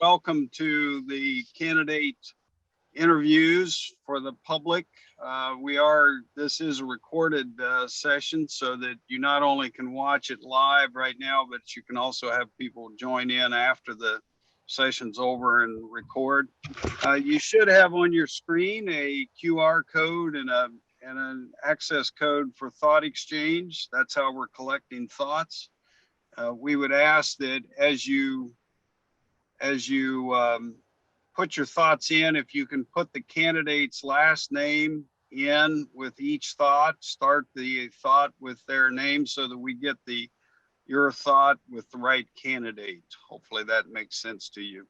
welcome to the candidate interviews for the public. This is a recorded session so that you not only can watch it live right now, but you can also have people join in after the session's over and record. You should have on your screen a QR code and an access code for thought exchange. That's how we're collecting thoughts. We would ask that as you put your thoughts in, if you can put the candidate's last name in with each thought, start the thought with their name so that we get your thought with the right candidate. Hopefully that makes sense to you.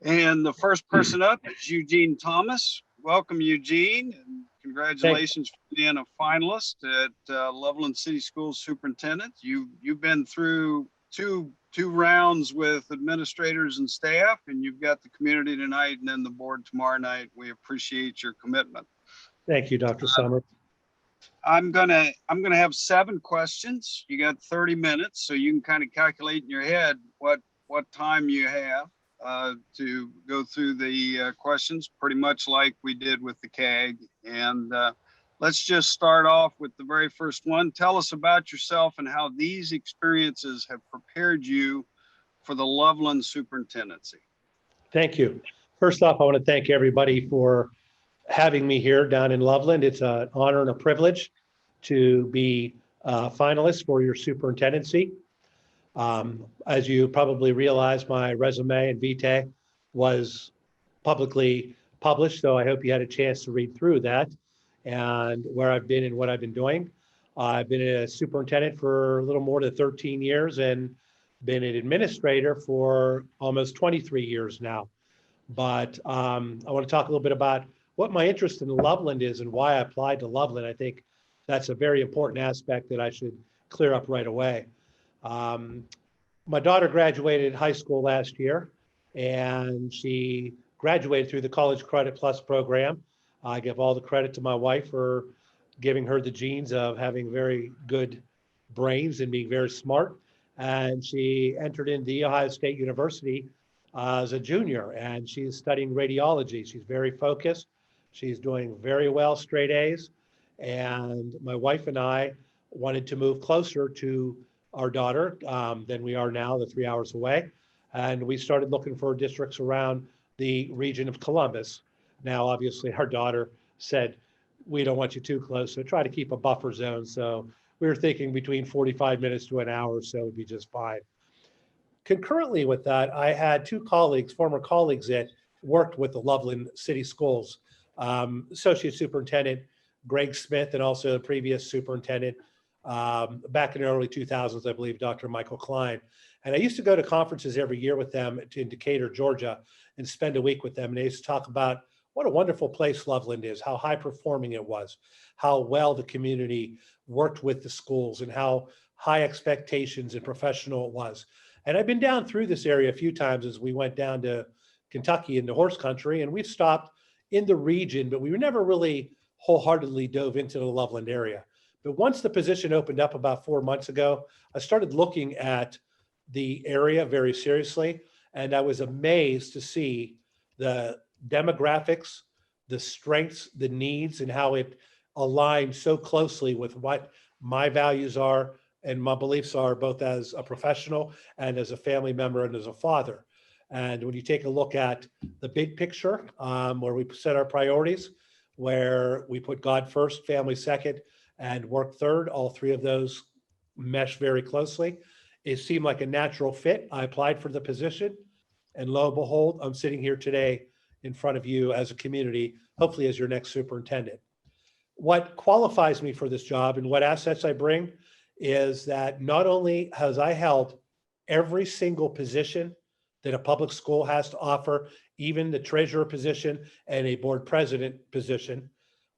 And the first person up is Eugene Thomas. Welcome, Eugene, and congratulations for being a finalist at Loveland City Schools Superintendent. You've been through two rounds with administrators and staff, and you've got the community tonight and then the board tomorrow night. We appreciate your commitment. Thank you, Dr. Summers. I'm gonna have 7 questions. You got 30 minutes, so you can kind of calculate in your head what time you have to go through the questions, pretty much like we did with the CAG. And let's just start off with the very first one. Tell us about yourself and how these experiences have prepared you for the Loveland Superintendency. Thank you. First off, I want to thank everybody for having me here down in Loveland. It's an honor and a privilege to be a finalist for your superintendency. As you probably realize, my resume and vitae was publicly published, so I hope you had a chance to read through that and where I've been and what I've been doing. I've been a superintendent for a little more than 13 years and been an administrator for almost 23 years now. But I want to talk a little bit about what my interest in Loveland is and why I applied to Loveland. I think that's a very important aspect that I should clear up right away. My daughter graduated high school last year, and she graduated through the College Credit Plus program. I give all the credit to my wife for giving her the genes of having very good brains and being very smart. And she entered into the Ohio State University as a junior, and she's studying radiology. She's very focused. She's doing very well, straight A's. And my wife and I wanted to move closer to our daughter than we are now, the 3 hours away. And we started looking for districts around the region of Columbus. Now, obviously, our daughter said, we don't want you too close, so try to keep a buffer zone. So we were thinking between 45 minutes to an hour or so would be just fine. Concurrently with that, I had 2 colleagues, former colleagues that worked with the Loveland City Schools, Associate Superintendent Greg Smith, and also the previous superintendent back in the early 2000s, I believe, Dr. Michael Klein. And I used to go to conferences every year with them in Decatur, Georgia, and spend a week with them. And they used to talk about what a wonderful place Loveland is, how high performing it was, how well the community worked with the schools, and how high expectations and professional it was. And I've been down through this area a few times as we went down to Kentucky into horse country, and we've stopped in the region, but we never really wholeheartedly dove into the Loveland area. But once the position opened up about 4 months ago, I started looking at the area very seriously, and I was amazed to see the demographics, the strengths, the needs, and how it aligns so closely with what my values are and my beliefs are, both as a professional and as a family member and as a father. And when you take a look at the big picture, where we set our priorities, where we put God first, family second, and work third, all 3 of those mesh very closely. It seemed like a natural fit. I applied for the position, and lo and behold, I'm sitting here today in front of you as a community, hopefully as your next superintendent. What qualifies me for this job and what assets I bring is that not only has I held every single position that a public school has to offer, even the treasurer position and a board president position,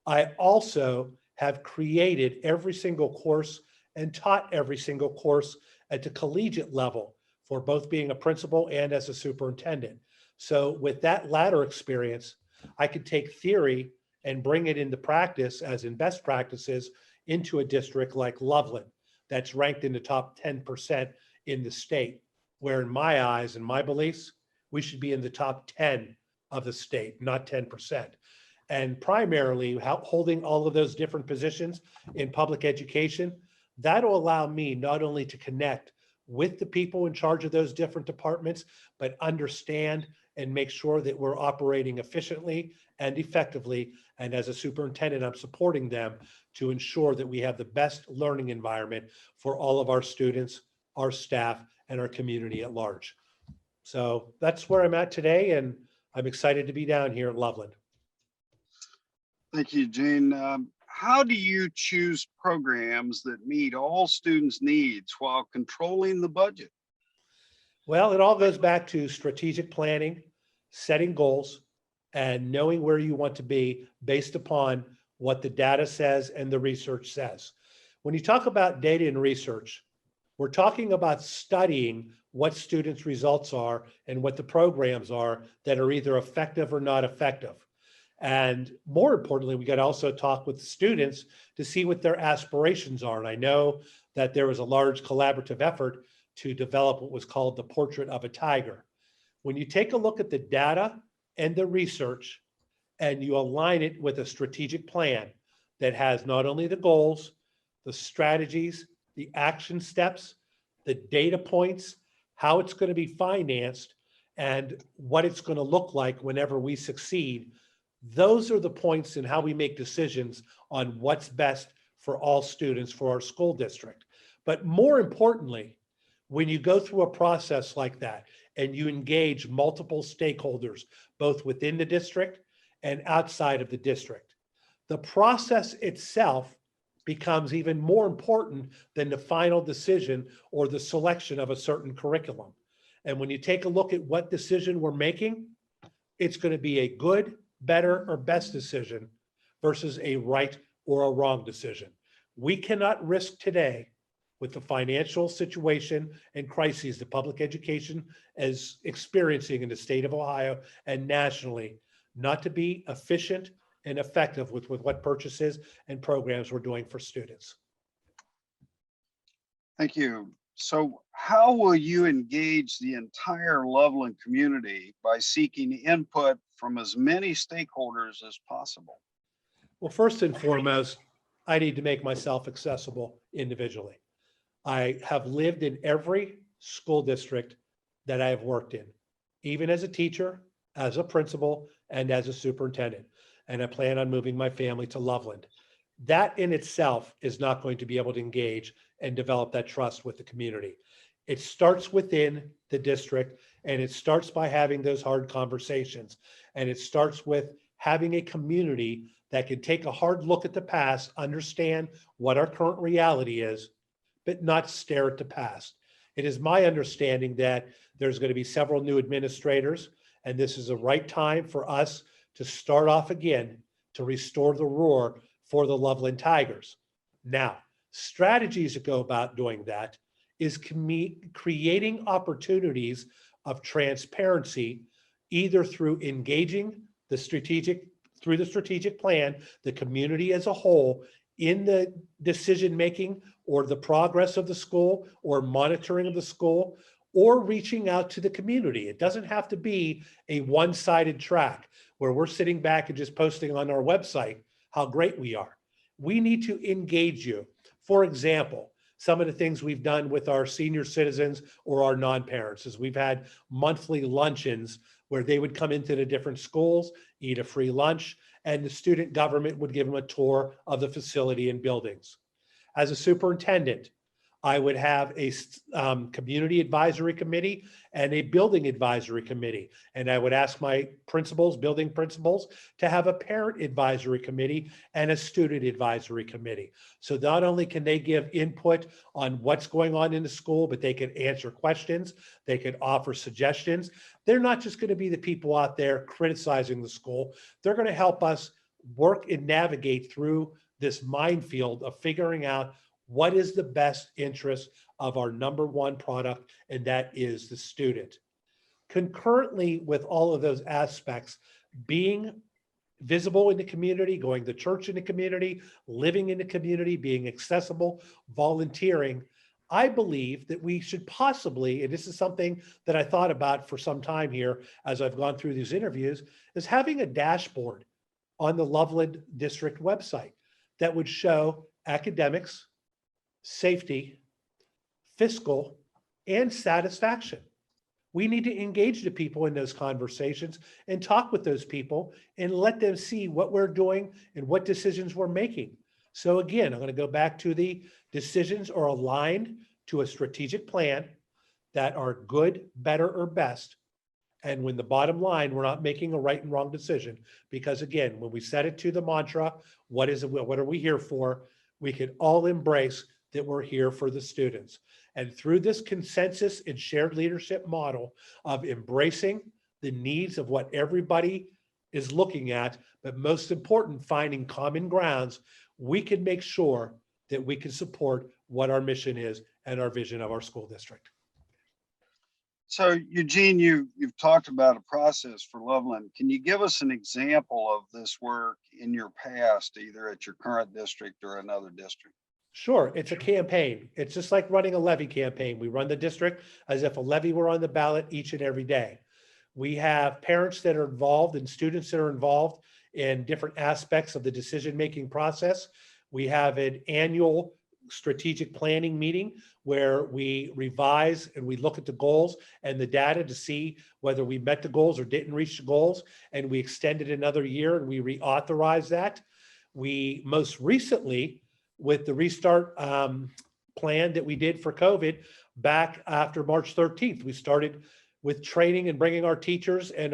I also have created every single course and taught every single course at the collegiate level for both being a principal and as a superintendent. So with that latter experience, I could take theory and bring it into practice as in best practices into a district like Loveland that's ranked in the top 10% in the state, where in my eyes and my beliefs, we should be in the top 10 of the state, not 10%. And primarily holding all of those different positions in public education, that'll allow me not only to connect with the people in charge of those different departments, but understand and make sure that we're operating efficiently and effectively. And as a superintendent, I'm supporting them to ensure that we have the best learning environment for all of our students, our staff, and our community at large. So that's where I'm at today, and I'm excited to be down here at Loveland. Thank you, Gene. How do you choose programs that meet all students' needs while controlling the budget? Well, it all goes back to strategic planning, setting goals, and knowing where you want to be based upon what the data says and the research says. When you talk about data and research, we're talking about studying what students' results are and what the programs are that are either effective or not effective. And more importantly, we got to also talk with students to see what their aspirations are. And I know that there was a large collaborative effort to develop what was called the portrait of a tiger. When you take a look at the data and the research and you align it with a strategic plan that has not only the goals, the strategies, the action steps, the data points, how it's going to be financed, and what it's going to look like whenever we succeed, those are the points in how we make decisions on what's best for all students for our school district. But more importantly, when you go through a process like that and you engage multiple stakeholders, both within the district and outside of the district, the process itself becomes even more important than the final decision or the selection of a certain curriculum. And when you take a look at what decision we're making, it's going to be a good, better, or best decision versus a right or a wrong decision. We cannot risk today, with the financial situation and crises that public education is experiencing in the state of Ohio and nationally, not to be efficient and effective with what purchases and programs we're doing for students. Thank you. So how will you engage the entire Loveland community by seeking input from as many stakeholders as possible? Well, first and foremost, I need to make myself accessible individually. I have lived in every school district that I have worked in, even as a teacher, as a principal, and as a superintendent. And I plan on moving my family to Loveland. That in itself is not going to be able to engage and develop that trust with the community. It starts within the district, and it starts by having those hard conversations. And it starts with having a community that can take a hard look at the past, understand what our current reality is, but not stare at the past. It is my understanding that there's going to be several new administrators, and this is the right time for us to start off again to restore the roar for the Loveland Tigers. Now, strategies that go about doing that is creating opportunities of transparency, either through engaging the strategic plan, the community as a whole in the decision-making or the progress of the school or monitoring of the school, or reaching out to the community. It doesn't have to be a one-sided track where we're sitting back and just posting on our website how great we are. We need to engage you. For example, some of the things we've done with our senior citizens or our non-parents is we've had monthly luncheons where they would come into the different schools, eat a free lunch, and the student government would give them a tour of the facility and buildings. As a superintendent, I would have a community advisory committee and a building advisory committee. And I would ask my principals, building principals, to have a parent advisory committee and a student advisory committee. So not only can they give input on what's going on in the school, but they can answer questions, they can offer suggestions. They're not just going to be the people out there criticizing the school. They're going to help us work and navigate through this minefield of figuring out what is the best interest of our number one product, and that is the student. Concurrently with all of those aspects, being visible in the community, going to church in the community, living in the community, being accessible, volunteering, I believe that we should possibly, and this is something that I thought about for some time here as I've gone through these interviews, is having a dashboard on the Loveland District website that would show academics, safety, fiscal, and satisfaction. We need to engage the people in those conversations and talk with those people and let them see what we're doing and what decisions we're making. So again, I'm going to go back to the decisions are aligned to a strategic plan that are good, better, or best. And when the bottom line, we're not making a right and wrong decision, because again, when we set it to the mantra, what are we here for? We can all embrace that we're here for the students. And through this consensus and shared leadership model of embracing the needs of what everybody is looking at, but most important, finding common grounds, we can make sure that we can support what our mission is and our vision of our school district. So Eugene, you've talked about a process for Loveland. Can you give us an example of this work in your past, either at your current district or another district? Sure, it's a campaign. It's just like running a levy campaign. We run the district as if a levy were on the ballot each and every day. We have parents that are involved and students that are involved in different aspects of the decision-making process. We have an annual strategic planning meeting where we revise and we look at the goals and the data to see whether we met the goals or didn't reach the goals, and we extended another year and we reauthorize that. We most recently, with the restart plan that we did for COVID back after March 13th, we started with training and bringing our teachers and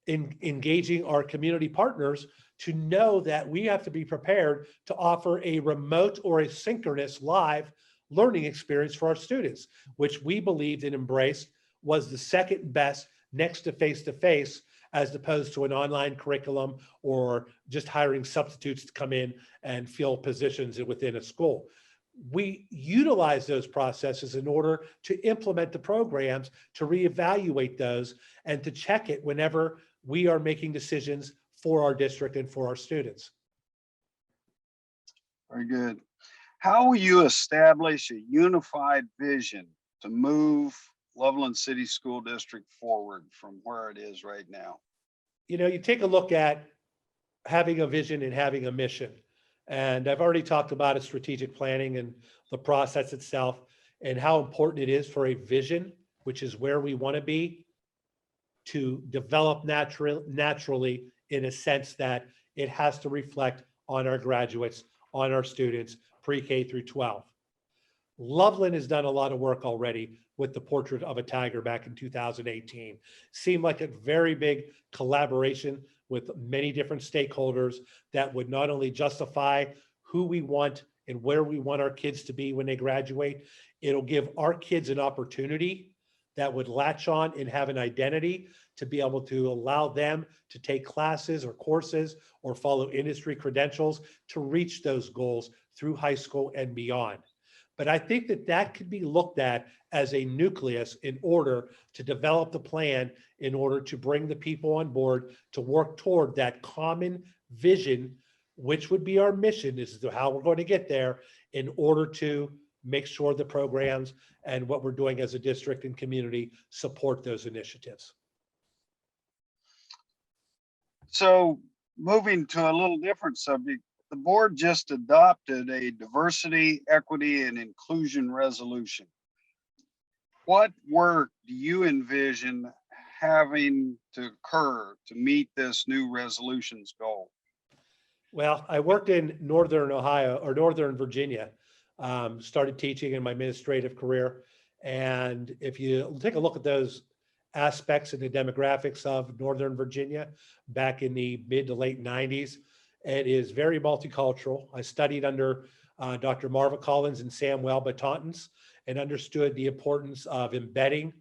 engaging our community partners to know that we have to be prepared to offer a remote or a synchronous live learning experience for our students, which we believed and embraced was the second best next to face-to-face, as opposed to an online curriculum or just hiring substitutes to come in and fill positions within a school. We utilize those processes in order to implement the programs, to reevaluate those, and to check it whenever we are making decisions for our district and for our students. Very good. How will you establish a unified vision to move Loveland City School District forward from where it is right now? You know, you take a look at having a vision and having a mission. And I've already talked about a strategic planning and the process itself and how important it is for a vision, which is where we want to be, to develop naturally in a sense that it has to reflect on our graduates, on our students, pre-K through 12. Loveland has done a lot of work already with the Portrait of a Tiger back in 2018. Seemed like a very big collaboration with many different stakeholders that would not only justify who we want and where we want our kids to be when they graduate, it'll give our kids an opportunity that would latch on and have an identity to be able to allow them to take classes or courses or follow industry credentials to reach those goals through high school and beyond. But I think that that could be looked at as a nucleus in order to develop the plan, in order to bring the people on board to work toward that common vision, which would be our mission. This is how we're going to get there in order to make sure the programs and what we're doing as a district and community support those initiatives. So moving to a little different subject, the board just adopted a diversity, equity, and inclusion resolution. What work do you envision having to occur to meet this new resolution's goal? Well, I worked in Northern Ohio or Northern Virginia, started teaching in my administrative career. And if you take a look at those aspects and the demographics of Northern Virginia back in the mid to late 90s, it is very multicultural. I studied under Dr. Marva Collins and Samuel Batantons and understood the importance of embedding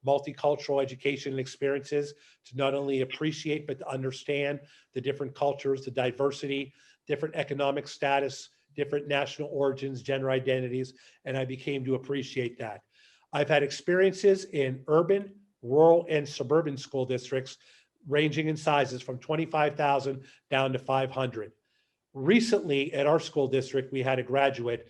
multicultural education and experiences to not only appreciate, but to understand the different cultures, the diversity, different economic status, different national origins, gender identities, and I became to appreciate that. I've had experiences in urban, rural, and suburban school districts ranging in sizes from 25,000 down to 500. Recently at our school district, we had a graduate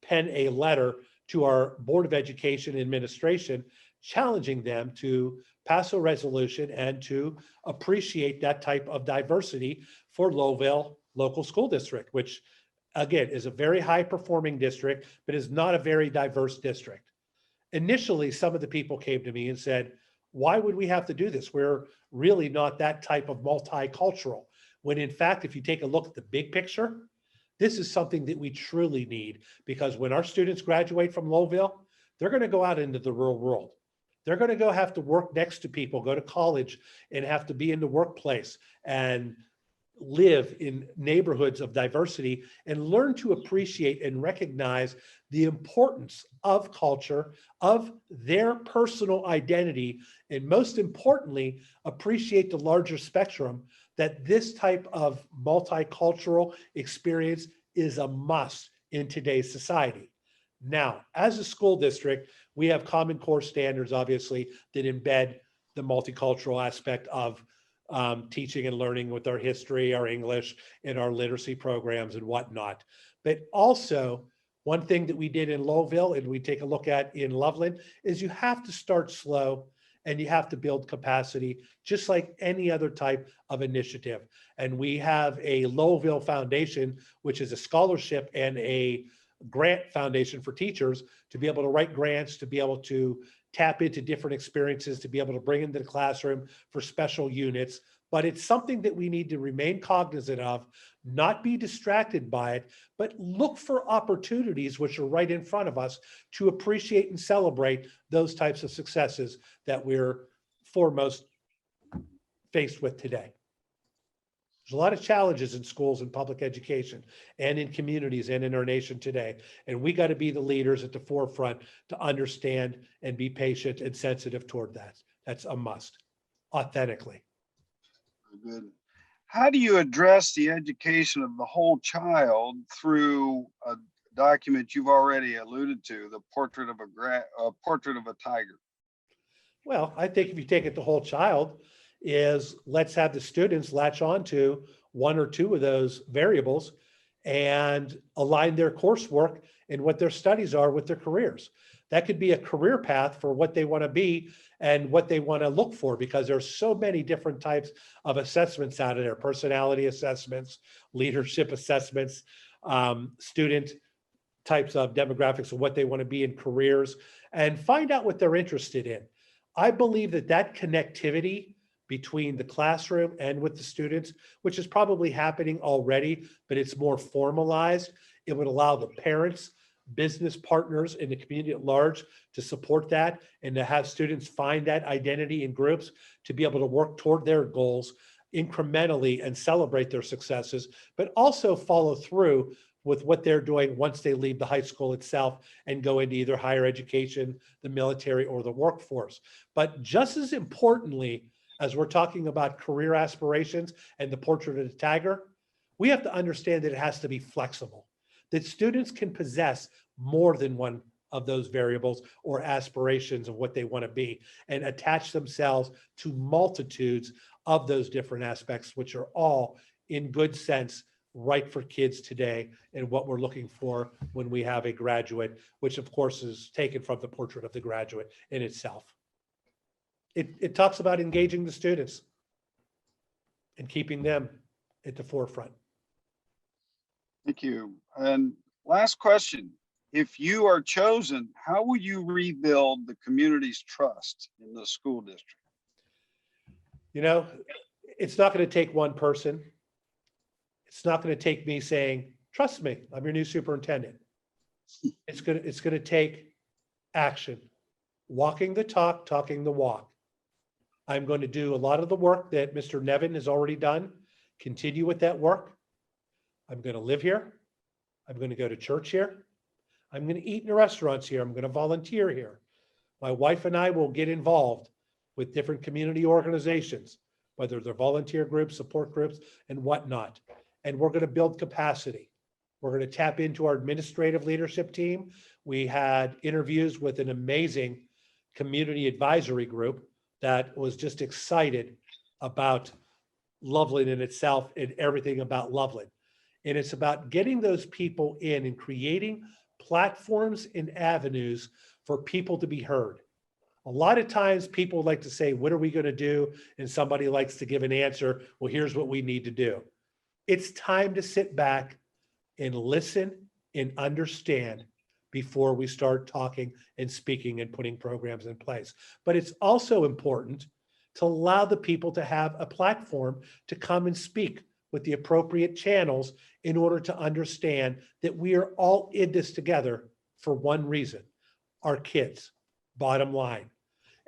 pen a letter to our Board of Education Administration, challenging them to pass a resolution and to appreciate that type of diversity for Lowville local school district, which again is a very high performing district, but is not a very diverse district. Initially, some of the people came to me and said, why would we have to do this? We're really not that type of multicultural. When in fact, if you take a look at the big picture, this is something that we truly need, because when our students graduate from Lowville, they're going to go out into the real world. They're going to go have to work next to people, go to college, and have to be in the workplace and live in neighborhoods of diversity and learn to appreciate and recognize the importance of culture, of their personal identity, and most importantly, appreciate the larger spectrum that this type of multicultural experience is a must in today's society. Now, as a school district, we have Common Core standards, obviously, that embed the multicultural aspect of teaching and learning with our history, our English, and our literacy programs and whatnot. But also, one thing that we did in Lowville and we take a look at in Loveland is you have to start slow and you have to build capacity, just like any other type of initiative. And we have a Lowville Foundation, which is a scholarship and a grant foundation for teachers to be able to write grants, to be able to tap into different experiences, to be able to bring into the classroom for special units. But it's something that we need to remain cognizant of, not be distracted by it, but look for opportunities which are right in front of us to appreciate and celebrate those types of successes that we're foremost faced with today. There's a lot of challenges in schools and public education and in communities and in our nation today. And we got to be the leaders at the forefront to understand and be patient and sensitive toward that. That's a must, authentically. Good. How do you address the education of the whole child through a document you've already alluded to, the portrait of a tiger? Well, I think if you take it the whole child, is let's have the students latch on to one or two of those variables and align their coursework and what their studies are with their careers. That could be a career path for what they want to be and what they want to look for, because there's so many different types of assessments out there: personality assessments, leadership assessments, student types of demographics of what they want to be in careers, and find out what they're interested in. I believe that that connectivity between the classroom and with the students, which is probably happening already, but it's more formalized. It would allow the parents, business partners, and the community at large to support that and to have students find that identity in groups to be able to work toward their goals incrementally and celebrate their successes, but also follow through with what they're doing once they leave the high school itself and go into either higher education, the military, or the workforce. But just as importantly, as we're talking about career aspirations and the portrait of the tiger, we have to understand that it has to be flexible, that students can possess more than one of those variables or aspirations of what they want to be and attach themselves to multitudes of those different aspects, which are all in good sense right for kids today and what we're looking for when we have a graduate, which of course is taken from the portrait of the graduate in itself. It talks about engaging the students and keeping them at the forefront. Thank you. And last question. If you are chosen, how will you rebuild the community's trust in the school district? You know, it's not going to take one person. It's not going to take me saying, trust me, I'm your new superintendent. It's going to take action, walking the talk, talking the walk. I'm going to do a lot of the work that Mr. Nevin has already done, continue with that work. I'm going to live here. I'm going to go to church here. I'm going to eat in the restaurants here. I'm going to volunteer here. My wife and I will get involved with different community organizations, whether they're volunteer groups, support groups, and whatnot. And we're going to build capacity. We're going to tap into our administrative leadership team. We had interviews with an amazing community advisory group that was just excited about Loveland in itself and everything about Loveland. And it's about getting those people in and creating platforms and avenues for people to be heard. A lot of times people like to say, what are we going to do? And somebody likes to give an answer. Well, here's what we need to do. It's time to sit back and listen and understand before we start talking and speaking and putting programs in place. But it's also important to allow the people to have a platform to come and speak with the appropriate channels in order to understand that we are all in this together for one reason, our kids, bottom line.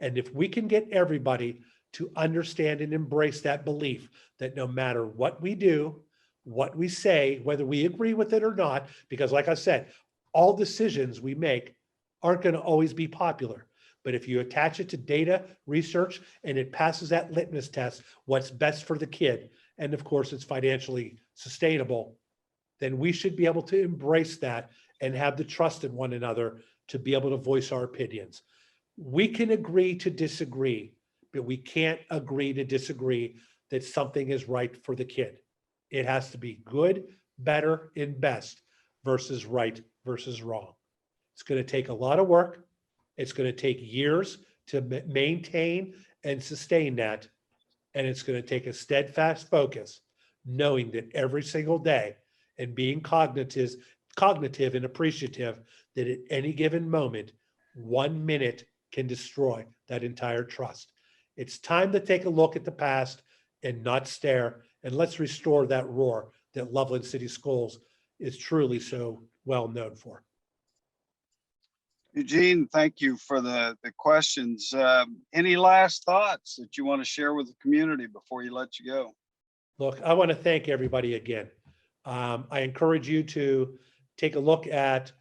And if we can get everybody to understand and embrace that belief that no matter what we do, what we say, whether we agree with it or not, because like I said, all decisions we make aren't going to always be popular. But if you attach it to data, research, and it passes that litmus test, what's best for the kid, and of course it's financially sustainable, then we should be able to embrace that and have the trust in one another to be able to voice our opinions. We can agree to disagree, but we can't agree to disagree that something is right for the kid. It has to be good, better, and best versus right versus wrong. It's going to take a lot of work. It's going to take years to maintain and sustain that. And it's going to take a steadfast focus, knowing that every single day and being cognitive and appreciative that at any given moment, 1 minute can destroy that entire trust. It's time to take a look at the past and not stare, and let's restore that roar that Loveland City Schools is truly so well known for. Eugene, thank you for the questions. Any last thoughts that you want to share with the community before you let you go? Look, I want to thank everybody again. I encourage you to take a look at,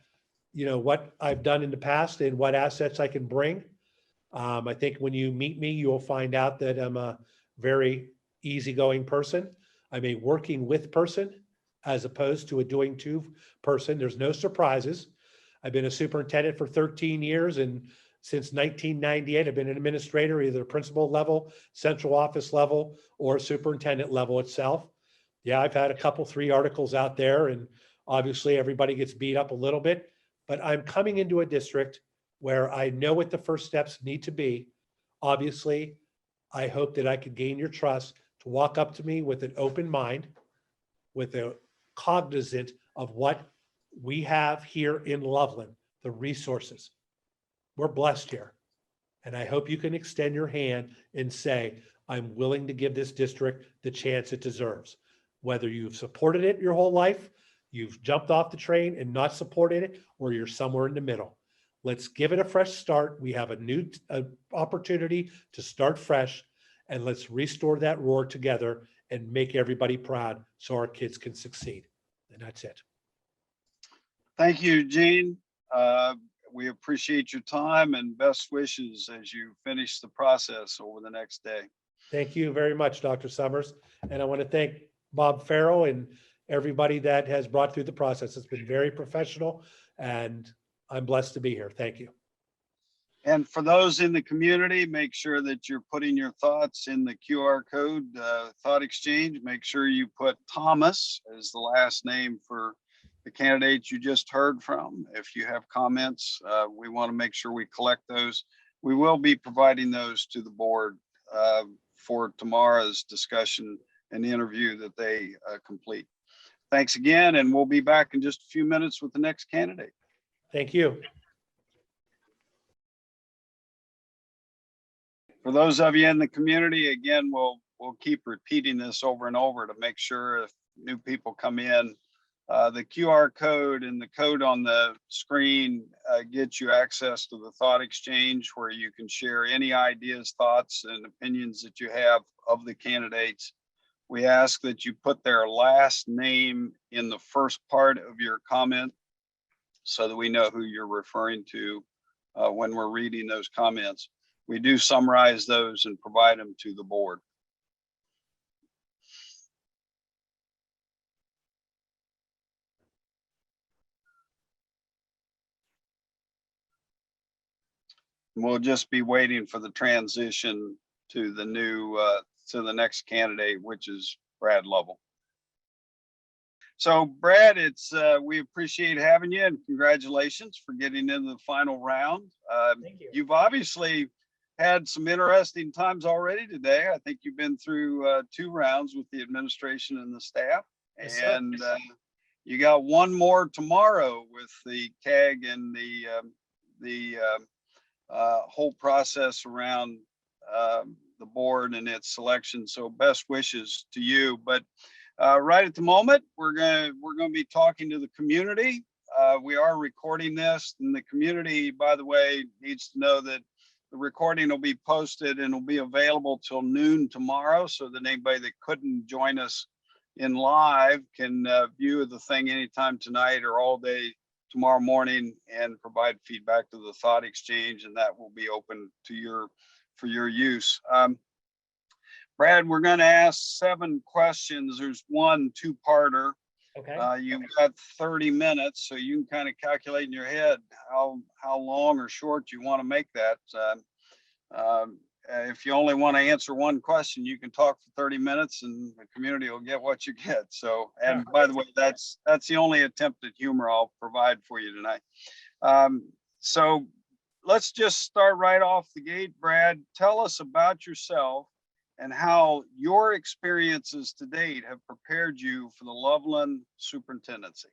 what I've done in the past and what assets I can bring. I think when you meet me, you'll find out that I'm a very easygoing person. I'm a working with person as opposed to a doing to person. There's no surprises. I've been a superintendent for 13 years, and since 1998, I've been an administrator, either principal level, central office level, or superintendent level itself. Yeah, I've had a couple, 3 articles out there, and obviously everybody gets beat up a little bit, but I'm coming into a district where I know what the first steps need to be. Obviously, I hope that I could gain your trust to walk up to me with an open mind, with a cognizant of what we have here in Loveland, the resources. We're blessed here. And I hope you can extend your hand and say, I'm willing to give this district the chance it deserves. Whether you've supported it your whole life, you've jumped off the train and not supported it, or you're somewhere in the middle. Let's give it a fresh start. We have a new opportunity to start fresh, and let's restore that roar together and make everybody proud so our kids can succeed. And that's it. Thank you, Eugene. We appreciate your time and best wishes as you finish the process over the next day. Thank you very much, Dr. Summers. And I want to thank Bob Farrell and everybody that has brought through the process. It's been very professional, and I'm blessed to be here. Thank you. And for those in the community, make sure that you're putting your thoughts in the QR code thought exchange. Make sure you put Thomas as the last name for the candidates you just heard from. If you have comments, we want to make sure we collect those. We will be providing those to the board for tomorrow's discussion and interview that they complete. Thanks again, and we'll be back in just a few minutes with the next candidate. Thank you. For those of you in the community, again, we'll keep repeating this over and over to make sure if new people come in, the QR code and the code on the screen gets you access to the thought exchange where you can share any ideas, thoughts, and opinions that you have of the candidates. We ask that you put their last name in the first part of your comment so that we know who you're referring to when we're reading those comments. We do summarize those and provide them to the board. We'll just be waiting for the transition to the new, to the next candidate, which is Brad Lovell. So Brad, we appreciate having you and congratulations for getting into the final round. Thank you. You've obviously had some interesting times already today. I think you've been through 2 rounds with the administration and the staff. Yes, sir. And you got one more tomorrow with the CAG and the whole process around the board and its selection. So best wishes to you. But right at the moment, we're gonna be talking to the community. We are recording this, and the community, by the way, needs to know that the recording will be posted and will be available till noon tomorrow, so that anybody that couldn't join us in live can view the thing anytime tonight or all day tomorrow morning and provide feedback to the thought exchange, and that will be open to for your use. Brad, we're going to ask 7 questions. There's one 2-parter. Okay. You've got 30 minutes, so you can kind of calculate in your head how long or short you want to make that. If you only want to answer one question, you can talk for 30 minutes and the community will get what you get. So, and by the way, that's the only attempt at humor I'll provide for you tonight. So let's just start right off the gate. Brad, tell us about yourself and how your experiences to date have prepared you for the Loveland Superintendency.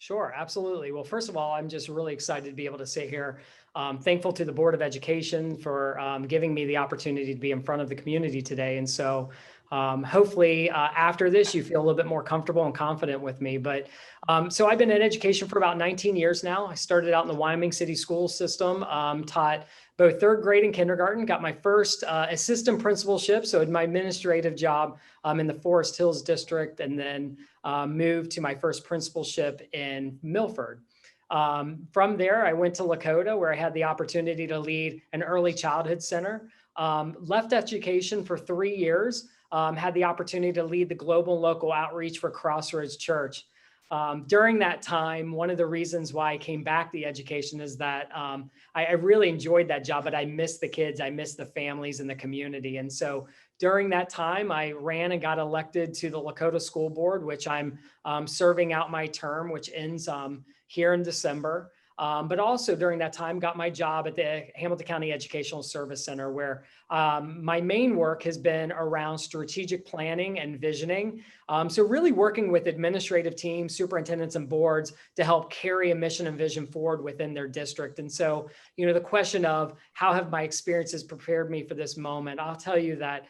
Sure, absolutely. Well, first of all, I'm just really excited to be able to sit here. Thankful to the Board of Education for giving me the opportunity to be in front of the community today. And so hopefully after this, you feel a little bit more comfortable and confident with me. But so I've been in education for about 19 years now. I started out in the Wyoming City school system, taught both 3rd grade and kindergarten, got my first assistant principalship. So my administrative job in the Forest Hills district, and then moved to my first principalship in Milford. From there, I went to Lakota, where I had the opportunity to lead an early childhood center. Left education for 3 years, had the opportunity to lead the global and local outreach for Crossroads Church. During that time, one of the reasons why I came back to education is that I really enjoyed that job, but I missed the kids, I missed the families and the community. And so during that time, I ran and got elected to the Lakota School Board, which I'm serving out my term, which ends here in December. But also during that time, got my job at the Hamilton County Educational Service Center, where my main work has been around strategic planning and visioning. So really working with administrative teams, superintendents, and boards to help carry a mission and vision forward within their district. And so, you know, the question of how have my experiences prepared me for this moment? I'll tell you that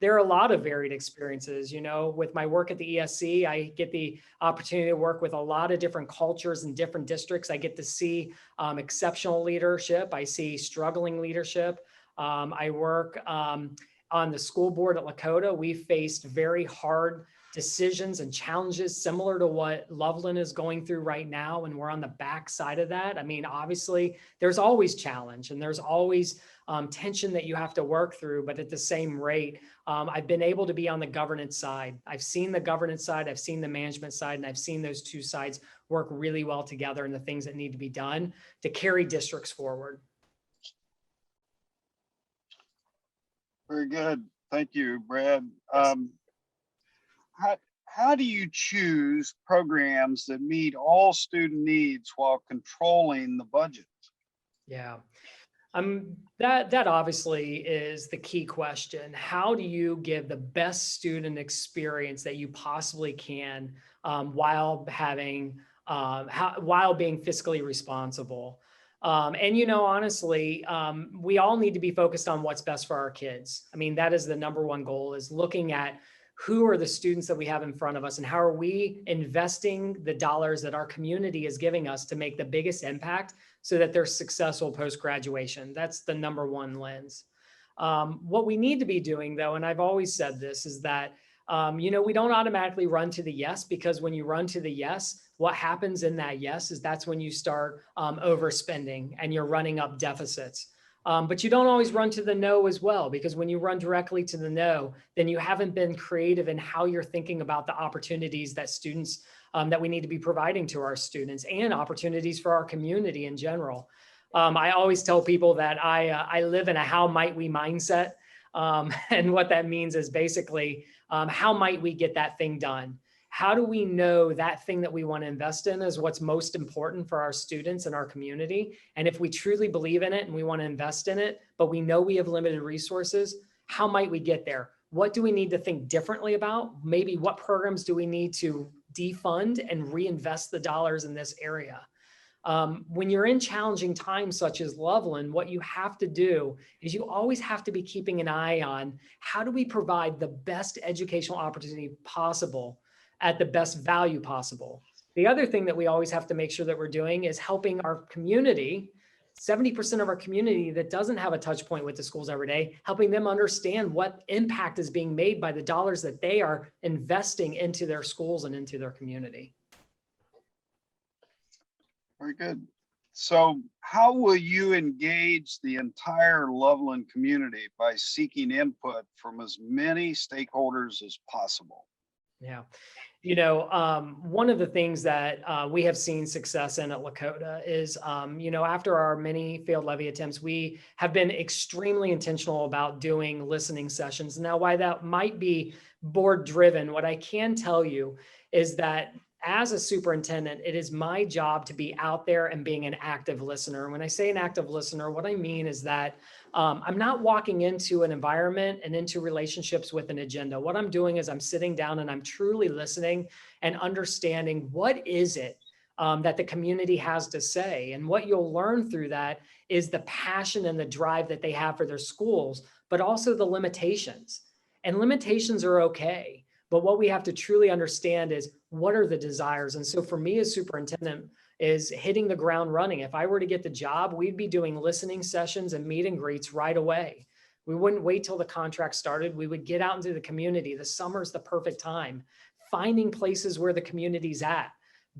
there are a lot of varied experiences. You know, with my work at the ESC, I get the opportunity to work with a lot of different cultures and different districts. I get to see exceptional leadership. I see struggling leadership. I work on the school board at Lakota. We faced very hard decisions and challenges similar to what Loveland is going through right now. And we're on the back side of that. I mean, obviously, there's always challenge and there's always tension that you have to work through. But at the same rate, I've been able to be on the governance side. I've seen the governance side, I've seen the management side, and I've seen those two sides work really well together and the things that need to be done to carry districts forward. Very good. Thank you, Brad. Yes. How do you choose programs that meet all student needs while controlling the budget? Yeah. That obviously is the key question. How do you give the best student experience that you possibly can while being fiscally responsible? And, you know, honestly, we all need to be focused on what's best for our kids. I mean, that is the number one goal, is looking at who are the students that we have in front of us and how are we investing the dollars that our community is giving us to make the biggest impact so that they're successful post-graduation. That's the number one lens. What we need to be doing, though, and I've always said this, is that, you know, we don't automatically run to the yes, because when you run to the yes, what happens in that yes is that's when you start overspending and you're running up deficits. But you don't always run to the no as well, because when you run directly to the no, then you haven't been creative in how you're thinking about the opportunities that students, that we need to be providing to our students, and opportunities for our community in general. I always tell people that I live in a how might we mindset. And what that means is basically, how might we get that thing done? how do we know that thing that we want to invest in is what's most important for our students and our community? And if we truly believe in it and we want to invest in it, but we know we have limited resources, how might we get there? What do we need to think differently about? Maybe what programs do we need to defund and reinvest the dollars in this area? When you're in challenging times such as Loveland, what you have to do is you always have to be keeping an eye on how do we provide the best educational opportunity possible at the best value possible. The other thing that we always have to make sure that we're doing is helping our community, 70% of our community that doesn't have a touch point with the schools every day, helping them understand what impact is being made by the dollars that they are investing into their schools and into their community. Very good. So how will you engage the entire Loveland community by seeking input from as many stakeholders as possible? Yeah. One of the things that we have seen success in at Lakota is, after our many failed levy attempts, we have been extremely intentional about doing listening sessions. Now, why that might be board driven, what I can tell you is that as a superintendent, it is my job to be out there and being an active listener. And when I say an active listener, what I mean is that I'm not walking into an environment and into relationships with an agenda. What I'm doing is I'm sitting down and I'm truly listening and understanding what is it that the community has to say. And what you'll learn through that is the passion and the drive that they have for their schools, but also the limitations. And limitations are okay. But what we have to truly understand is what are the desires? And so for me as superintendent is hitting the ground running. If I were to get the job, we'd be doing listening sessions and meet and greets right away. We wouldn't wait till the contract started. We would get out into the community. The summer's the perfect time. Finding places where the community's at,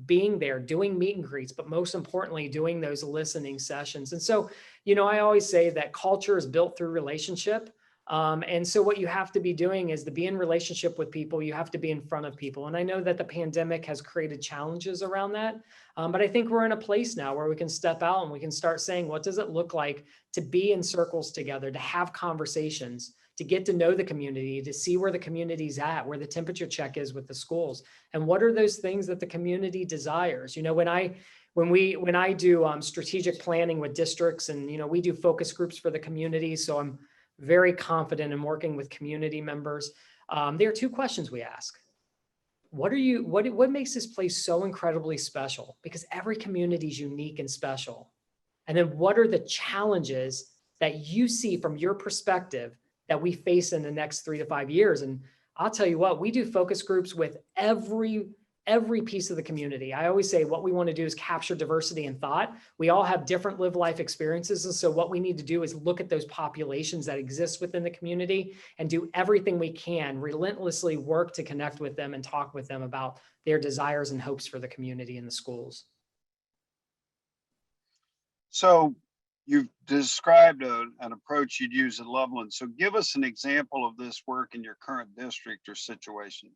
being there, doing meet and greets, but most importantly, doing those listening sessions. And so, I always say that culture is built through relationship. And so what you have to be doing is to be in relationship with people, you have to be in front of people. And I know that the pandemic has created challenges around that. But I think we're in a place now where we can step out and we can start saying, what does it look like to be in circles together, to have conversations, to get to know the community, to see where the community's at, where the temperature check is with the schools. And what are those things that the community desires? When I do strategic planning with districts and, we do focus groups for the community. So I'm very confident in working with community members. There are two questions we ask. What makes this place so incredibly special? Because every community is unique and special. And then what are the challenges that you see from your perspective that we face in the next 3 to 5 years? And I'll tell you what, we do focus groups with every piece of the community. I always say what we want to do is capture diversity in thought. We all have different live life experiences. And so what we need to do is look at those populations that exist within the community and do everything we can, relentlessly work to connect with them and talk with them about their desires and hopes for the community and the schools. So you've described an approach you'd use at Loveland. So give us an example of this work in your current district or situation.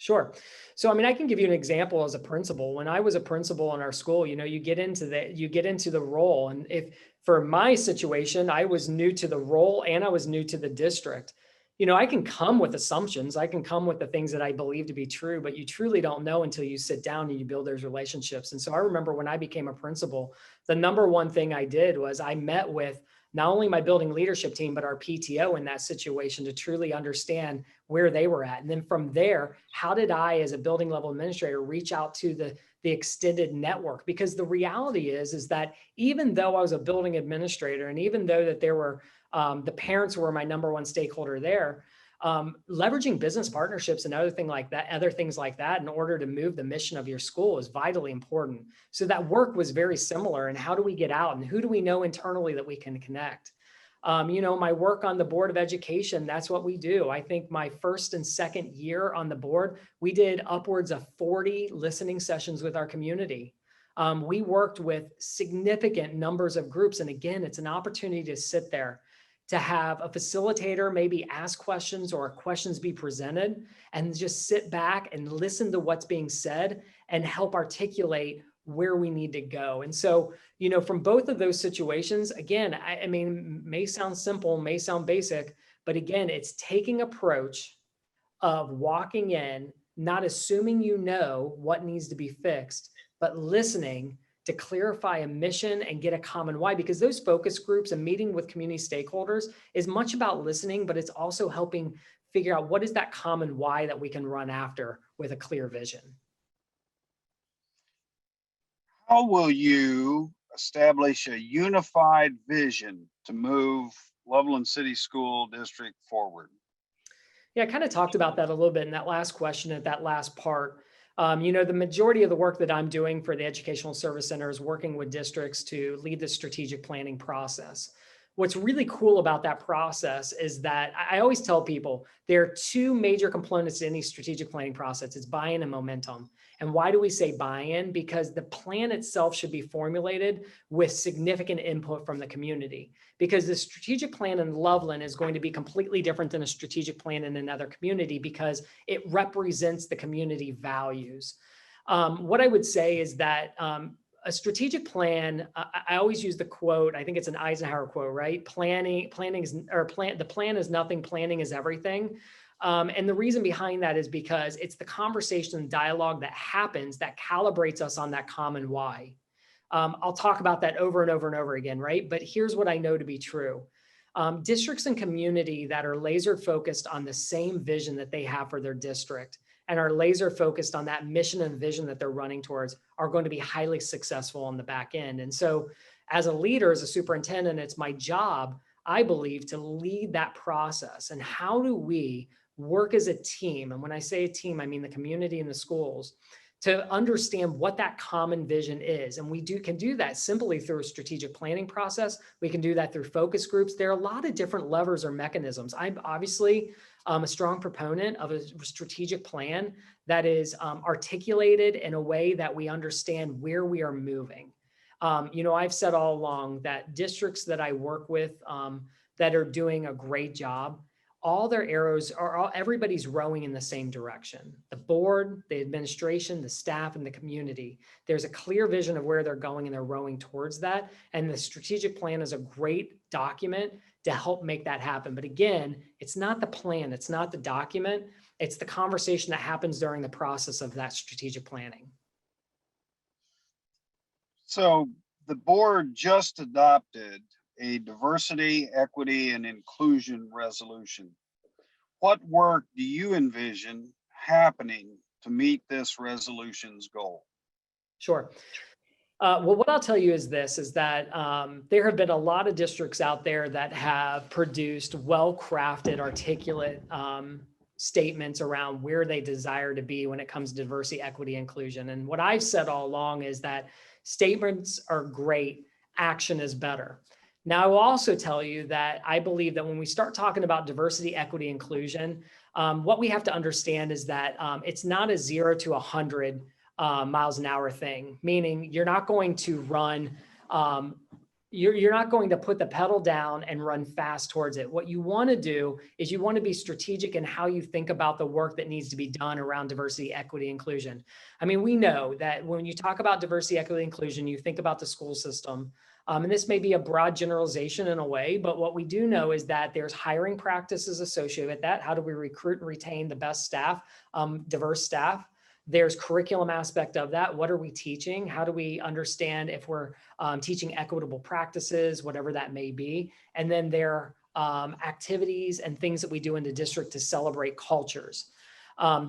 Sure. So, I can give you an example as a principal. When I was a principal in our school, you get into the role. And if for my situation, I was new to the role and I was new to the district, I can come with assumptions. I can come with the things that I believe to be true, but you truly don't know until you sit down and you build those relationships. And so I remember when I became a principal, the number one thing I did was I met with not only my building leadership team, but our PTO in that situation to truly understand where they were at. And then from there, how did I, as a building level administrator, reach out to the extended network? Because the reality is that even though I was a building administrator, and even though that there were, the parents were my number one stakeholder there, leveraging business partnerships and other things like that in order to move the mission of your school is vitally important. So that work was very similar. And how do we get out and who do we know internally that we can connect? My work on the Board of Education, that's what we do. I think my first and second year on the board, we did upwards of 40 listening sessions with our community. We worked with significant numbers of groups. And again, it's an opportunity to sit there, to have a facilitator maybe ask questions or questions be presented and just sit back and listen to what's being said and help articulate where we need to go. And so, from both of those situations, again, I may sound simple, may sound basic, but again, it's taking approach of walking in, not assuming you know what needs to be fixed, but listening to clarify a mission and get a common why, because those focus groups and meeting with community stakeholders is much about listening, but it's also helping figure out what is that common why that we can run after with a clear vision. How will you establish a unified vision to move Loveland City School District forward? Yeah, I kind of talked about that a little bit in that last question at that last part. The majority of the work that I'm doing for the Educational Service Center is working with districts to lead the strategic planning process. What's really cool about that process is that I always tell people there are two major components to any strategic planning process. It's buy-in and momentum. And why do we say buy-in? Because the plan itself should be formulated with significant input from the community. Because the strategic plan in Loveland is going to be completely different than a strategic plan in another community because it represents the community values. What I would say is that a strategic plan, I always use the quote, I think it's an Eisenhower quote, right? The plan is nothing, planning is everything. And the reason behind that is because it's the conversation and dialogue that happens that calibrates us on that common why. I'll talk about that over and over and over again, right? But here's what I know to be true. Districts and community that are laser focused on the same vision that they have for their district and are laser focused on that mission and vision that they're running towards are going to be highly successful on the back end. And so as a leader, as a superintendent, it's my job, I believe, to lead that process. And how do we work as a team? And when I say a team, I mean the community and the schools, to understand what that common vision is. And we can do that simply through a strategic planning process. We can do that through focus groups. There are a lot of different levers or mechanisms. I'm obviously a strong proponent of a strategic plan that is articulated in a way that we understand where we are moving. I've said all along that districts that I work with that are doing a great job, all their arrows are everybody's rowing in the same direction. The board, the administration, the staff, and the community. There's a clear vision of where they're going and they're rowing towards that. And the strategic plan is a great document to help make that happen. But again, it's not the plan, it's not the document, it's the conversation that happens during the process of that strategic planning. So the board just adopted a diversity, equity, and inclusion resolution. What work do you envision happening to meet this resolution's goal? Sure. Well, what I'll tell you is this, is that there have been a lot of districts out there that have produced well-crafted, articulate statements around where they desire to be when it comes to diversity, equity, inclusion. And what I've said all along is that statements are great, action is better. Now, I will also tell you that I believe that when we start talking about diversity, equity, inclusion, what we have to understand is that it's not a 0 to 100 miles an hour thing, meaning you're not going to run, you're not going to put the pedal down and run fast towards it. What you want to do is you want to be strategic in how you think about the work that needs to be done around diversity, equity, inclusion. I mean, we know that when you talk about diversity, equity, inclusion, you think about the school system. And this may be a broad generalization in a way, but what we do know is that there's hiring practices associated with that. How do we recruit and retain the best staff, diverse staff? There's curriculum aspect of that. What are we teaching? How do we understand if we're teaching equitable practices, whatever that may be? And then there are activities and things that we do in the district to celebrate cultures.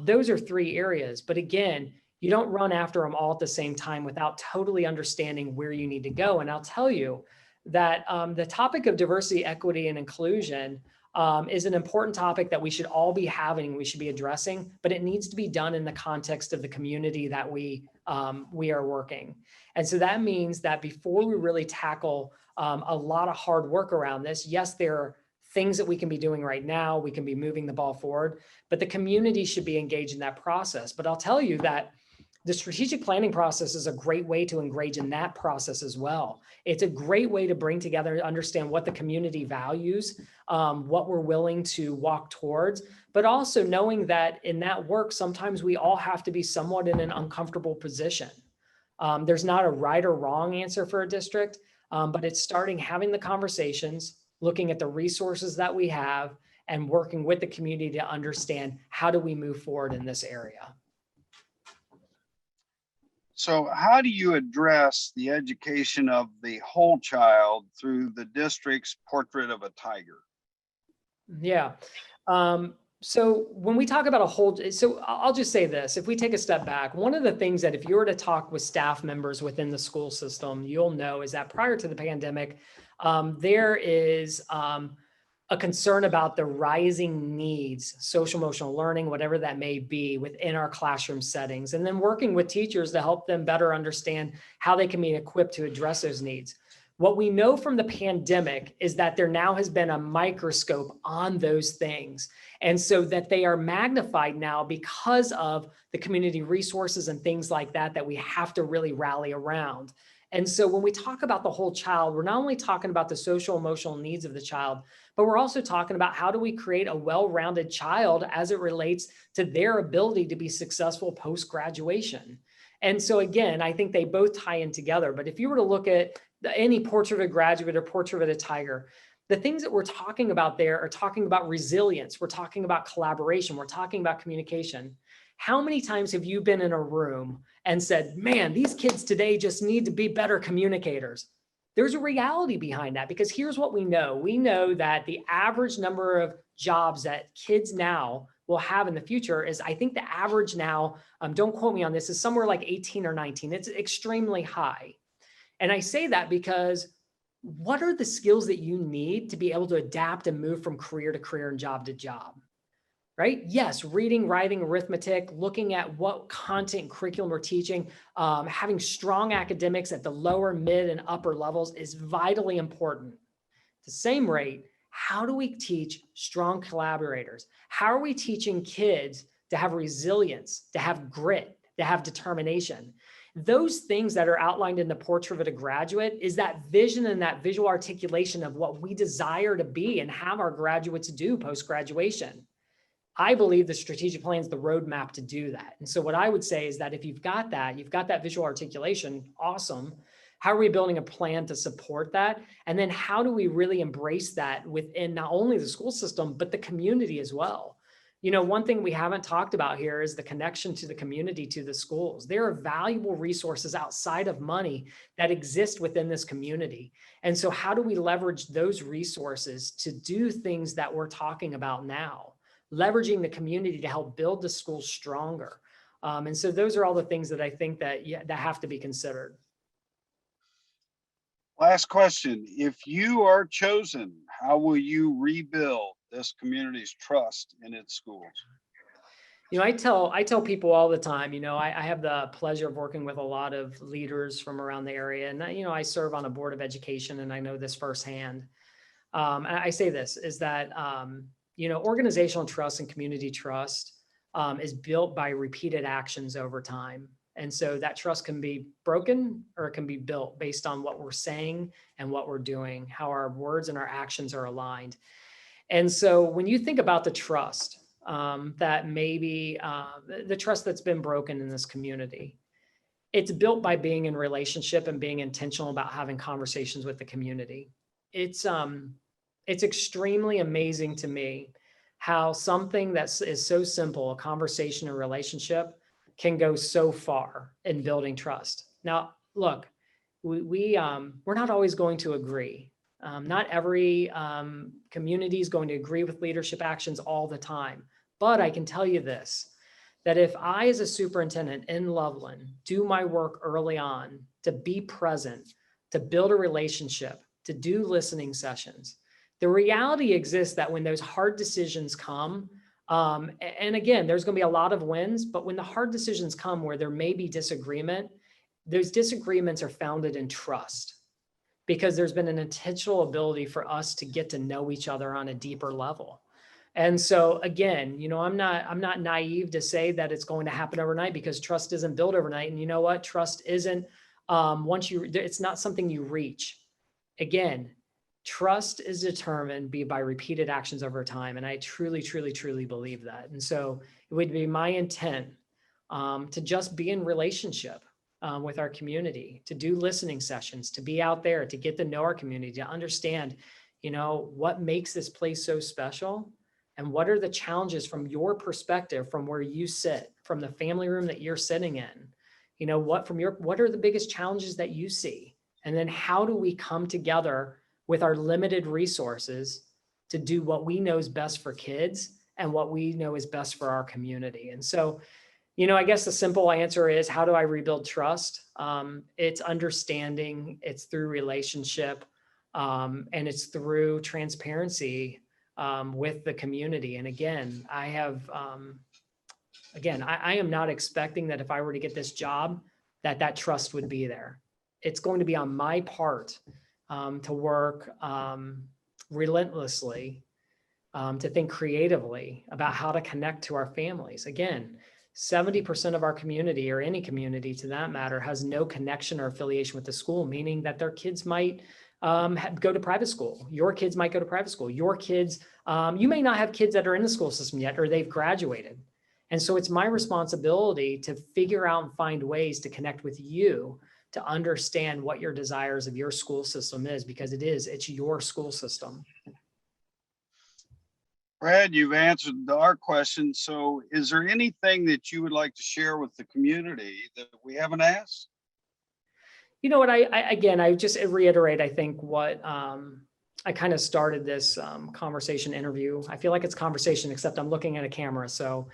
Those are three areas. But again, you don't run after them all at the same time without totally understanding where you need to go. And I'll tell you that the topic of diversity, equity, and inclusion is an important topic that we should all be having, we should be addressing, but it needs to be done in the context of the community that we are working. And so that means that before we really tackle a lot of hard work around this, yes, there are things that we can be doing right now, we can be moving the ball forward, but the community should be engaged in that process. But I'll tell you that the strategic planning process is a great way to engage in that process as well. It's a great way to bring together and understand what the community values, what we're willing to walk towards, but also knowing that in that work, sometimes we all have to be somewhat in an uncomfortable position. There's not a right or wrong answer for a district, but it's having the conversations, looking at the resources that we have, and working with the community to understand how do we move forward in this area. So how do you address the education of the whole child through the district's portrait of a tiger? Yeah. So when we talk about a whole, so I'll just say this, if we take a step back, one of the things that if you were to talk with staff members within the school system, you'll know is that prior to the pandemic, there is a concern about the rising needs, social emotional learning, whatever that may be within our classroom settings, and then working with teachers to help them better understand how they can be equipped to address those needs. What we know from the pandemic is that there now has been a microscope on those things. And so that they are magnified now because of the community resources and things like that, that we have to really rally around. And so when we talk about the whole child, we're not only talking about the social emotional needs of the child, but we're also talking about how do we create a well-rounded child as it relates to their ability to be successful post-graduation. And so again, I think they both tie in together. But if you were to look at any portrait of a graduate or portrait of a tiger, the things that we're talking about there are talking about resilience. We're talking about collaboration. We're talking about communication. How many times have you been in a room and said, man, these kids today just need to be better communicators? There's a reality behind that, because here's what we know. We know that the average number of jobs that kids now will have in the future is, I think the average now, don't quote me on this, is somewhere like 18 or 19. It's extremely high. And I say that because what are the skills that you need to be able to adapt and move from career to career and job to job, right? Yes, reading, writing, arithmetic, looking at what content and curriculum we're teaching, having strong academics at the lower, mid, and upper levels is vitally important. At the same rate, how do we teach strong collaborators? How are we teaching kids to have resilience, to have grit, to have determination? Those things that are outlined in the portrait of a graduate is that vision and that visual articulation of what we desire to be and have our graduates do post-graduation. I believe the strategic plan is the roadmap to do that. And so what I would say is that if you've got that visual articulation, awesome. How are we building a plan to support that? And then how do we really embrace that within not only the school system, but the community as well? You know, one thing we haven't talked about here is the connection to the community, to the schools. There are valuable resources outside of money that exist within this community. And so how do we leverage those resources to do things that we're talking about now? Leveraging the community to help build the school stronger. And so those are all the things that I think that have to be considered. Last question. If you are chosen, how will you rebuild this community's trust in its schools? You know, I tell people all the time, you know, I have the pleasure of working with a lot of leaders from around the area. And, you know, I serve on a board of education and I know this firsthand. And I say this is that, you know, organizational trust and community trust is built by repeated actions over time. And so that trust can be broken or it can be built based on what we're saying and what we're doing, how our words and our actions are aligned. And so when you think about the trust that maybe the trust that's been broken in this community, it's built by being in relationship and being intentional about having conversations with the community. It's extremely amazing to me how something that is so simple, a conversation or relationship, can go so far in building trust. Now, look, we're not always going to agree. Not every community is going to agree with leadership actions all the time. But I can tell you this, that if I, as a superintendent in Loveland, do my work early on to be present, to build a relationship, to do listening sessions, the reality exists that when those hard decisions come, and again, there's going to be a lot of wins, but when the hard decisions come where there may be disagreement, those disagreements are founded in trust because there's been an intentional ability for us to get to know each other on a deeper level. And so again, you know, I'm not naive to say that it's going to happen overnight because trust isn't built overnight. And you know what? Trust isn't it's not something you reach. Again, trust is determined by repeated actions over time. And I truly, truly, truly believe that. And so it would be my intent to just be in relationship with our community, to do listening sessions, to be out there, to get to know our community, to understand, you know, what makes this place so special and what are the challenges from your perspective, from where you sit, from the family room that you're sitting in. You know, what are the biggest challenges that you see? And then how do we come together with our limited resources to do what we know is best for kids and what we know is best for our community? And so, you know, I guess the simple answer is, how do I rebuild trust? It's understanding, it's through relationship, and it's through transparency with the community. And again, I am not expecting that if I were to get this job, that trust would be there. It's going to be on my part to work relentlessly, to think creatively about how to connect to our families. Again, 70% of our community, or any community to that matter, has no connection or affiliation with the school, meaning that their kids might go to private school. Your kids might go to private school. Your kids, you may not have kids that are in the school system yet, or they've graduated. And so it's my responsibility to figure out and find ways to connect with you to understand what your desires of your school system is, because it's your school system. Brad, you've answered our question. So is there anything that you would like to share with the community that we haven't asked? You know what, I just reiterate, I think what I kind of started this conversation interview. I feel like it's conversation, except I'm looking at a camera. So,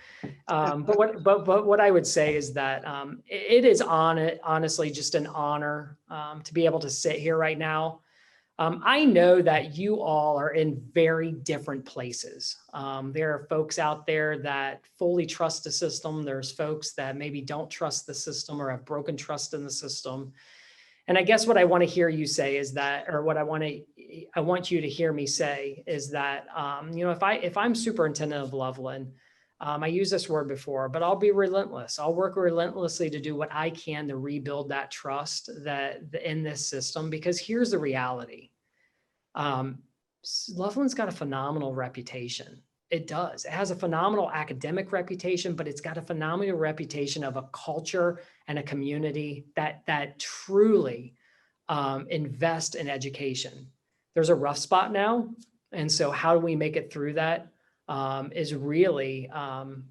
but what I would say is that it is honestly just an honor to be able to sit here right now. I know that you all are in very different places. There are folks out there that fully trust the system. There's folks that maybe don't trust the system or have broken trust in the system. And I guess what I want to hear you say is that, or what I want you to hear me say is that, you know, if I'm superintendent of Loveland, I used this word before, but I'll be relentless. I'll work relentlessly to do what I can to rebuild that trust that in this system, because here's the reality. Loveland's got a phenomenal reputation. It does. It has a phenomenal academic reputation, but it's got a phenomenal reputation of a culture and a community that truly invest in education. There's a rough spot now. And so how do we make it through that is really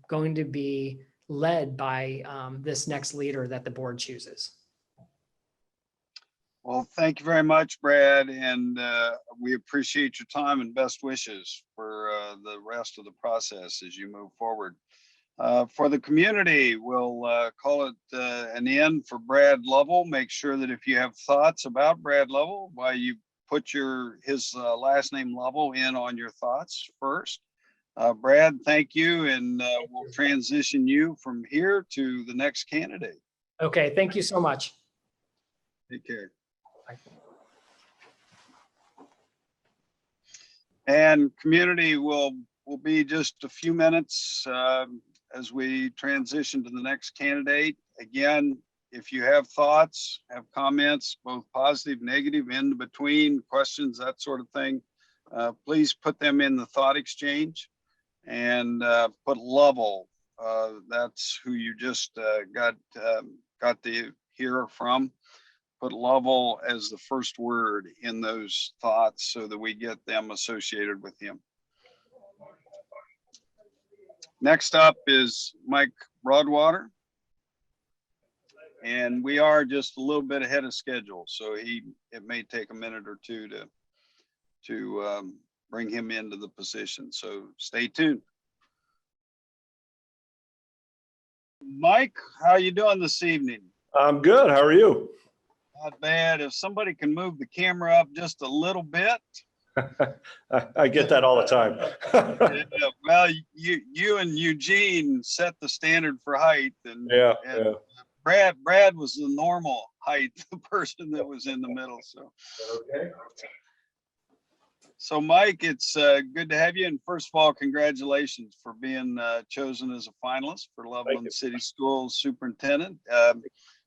going to be led by this next leader that the board chooses. Well, thank you very much, Brad, and we appreciate your time and best wishes for the rest of the process as you move forward. For the community, we'll call it an end for Brad Lovell. Make sure that if you have thoughts about Brad Lovell, why you put his last name Lovell in on your thoughts first. Brad, thank you, and we'll transition you from here to the next candidate. Okay, thank you so much. Take care. And community will be just a few minutes as we transition to the next candidate. Again, if you have thoughts, have comments, both positive, negative, in between, questions, that sort of thing, please put them in the thought exchange and put Lovell. That's who you just got to hear from. Put Lovell as the first word in those thoughts so that we get them associated with him. Next up is Mike Broadwater. And we are just a little bit ahead of schedule. So it may take a minute or two to bring him into the position. So stay tuned. Mike, how you doing this evening? I'm good. How are you? Not bad. If somebody can move the camera up just a little bit. I get that all the time. Yeah, well, you and Eugene set the standard for height, and Brad was the normal height, the person that was in the middle. So okay. So Mike, it's good to have you. And first of all, congratulations for being chosen as a finalist for Loveland City Schools Superintendent.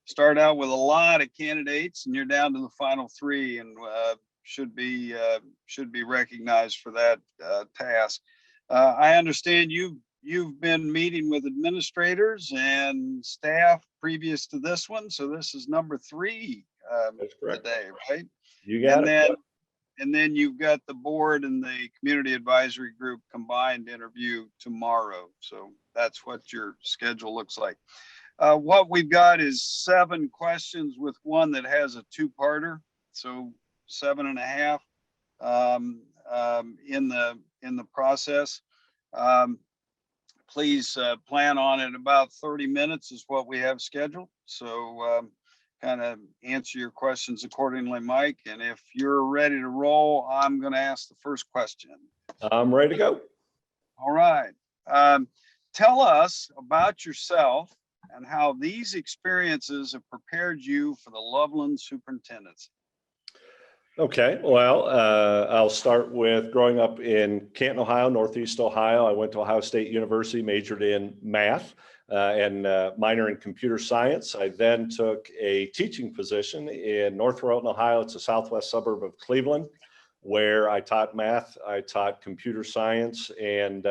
Started out with a lot of candidates, and you're down to the final three, and should be recognized for that task. I understand you've been meeting with administrators and staff previous to this one, so this is number 3 today, right? You got it. And then you've got the board and the community advisory group combined interview tomorrow. So that's what your schedule looks like. What we've got is 7 questions with one that has a 2-parter, so 7.5 in the process. Please plan on it. About 30 minutes is what we have scheduled. So kind of answer your questions accordingly, Mike. And if you're ready to roll, I'm going to ask the first question. I'm ready to go. All right. Tell us about yourself and how these experiences have prepared you for the Loveland Superintendency. Okay, well, I'll start with growing up in Canton, Ohio, Northeast Ohio. I went to Ohio State University, majored in math and minor in computer science. I then took a teaching position in North Royalton, Ohio. It's a southwest suburb of Cleveland, where I taught math, I taught computer science, and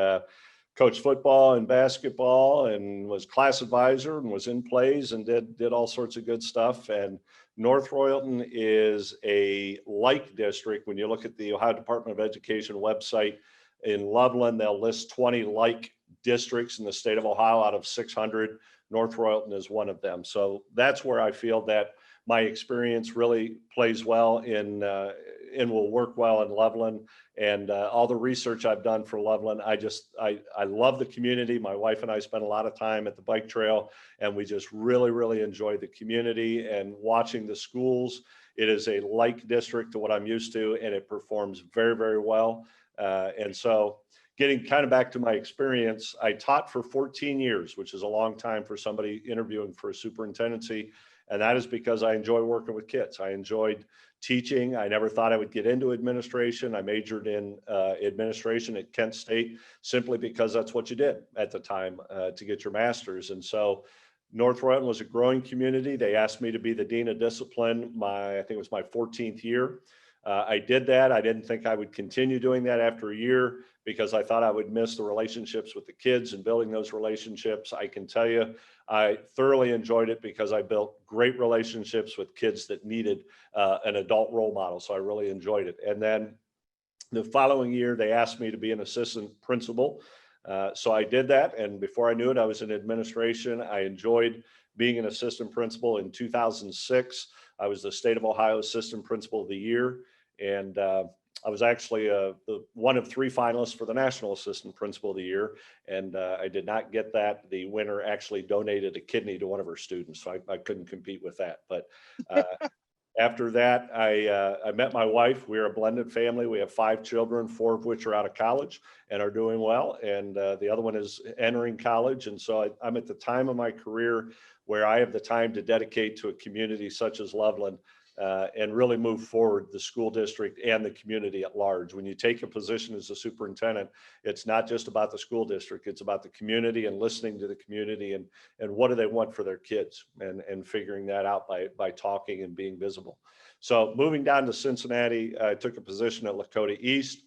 coached football and basketball, and was class advisor and was in plays and did all sorts of good stuff. And North Royalton is a like district. When you look at the Ohio Department of Education website, in Loveland, they'll list 20 like districts in the state of Ohio out of 600. North Royalton is one of them. So that's where I feel that my experience really plays well in and will work well in Loveland. And all the research I've done for Loveland, I love the community. My wife and I spend a lot of time at the bike trail, and we just really enjoy the community and watching the schools. It is a like district to what I'm used to, and it performs very well. And so getting kind of back to my experience, I taught for 14 years, which is a long time for somebody interviewing for a superintendency. And that is because I enjoy working with kids. I enjoyed teaching. I never thought I would get into administration. I majored in administration at Kent State simply because that's what you did at the time to get your master's. And so North Royalton was a growing community. They asked me to be the Dean of Discipline I think it was my 14th year. I did that. I didn't think I would continue doing that after a year because I thought I would miss the relationships with the kids and building those relationships. I can tell you, I thoroughly enjoyed it because I built great relationships with kids that needed an adult role model. So I really enjoyed it. And then the following year, they asked me to be an assistant principal. So I did that. And before I knew it, I was in administration. I enjoyed being an assistant principal. In 2006, I was the state of Ohio assistant principal of the year. And I was actually one of 3 finalists for the National Assistant Principal of the Year, and I did not get that. The winner actually donated a kidney to one of her students, so I couldn't compete with that. But after that, I met my wife. We're a blended family. We have 5 children, 4 of which are out of college and are doing well, and the other one is entering college. And so I'm at the time of my career where I have the time to dedicate to a community such as Loveland. And really move forward the school district and the community at large. When you take a position as a superintendent, it's not just about the school district, it's about the community and listening to the community and what do they want for their kids and figuring that out by talking and being visible. So moving down to Cincinnati, I took a position at Lakota East.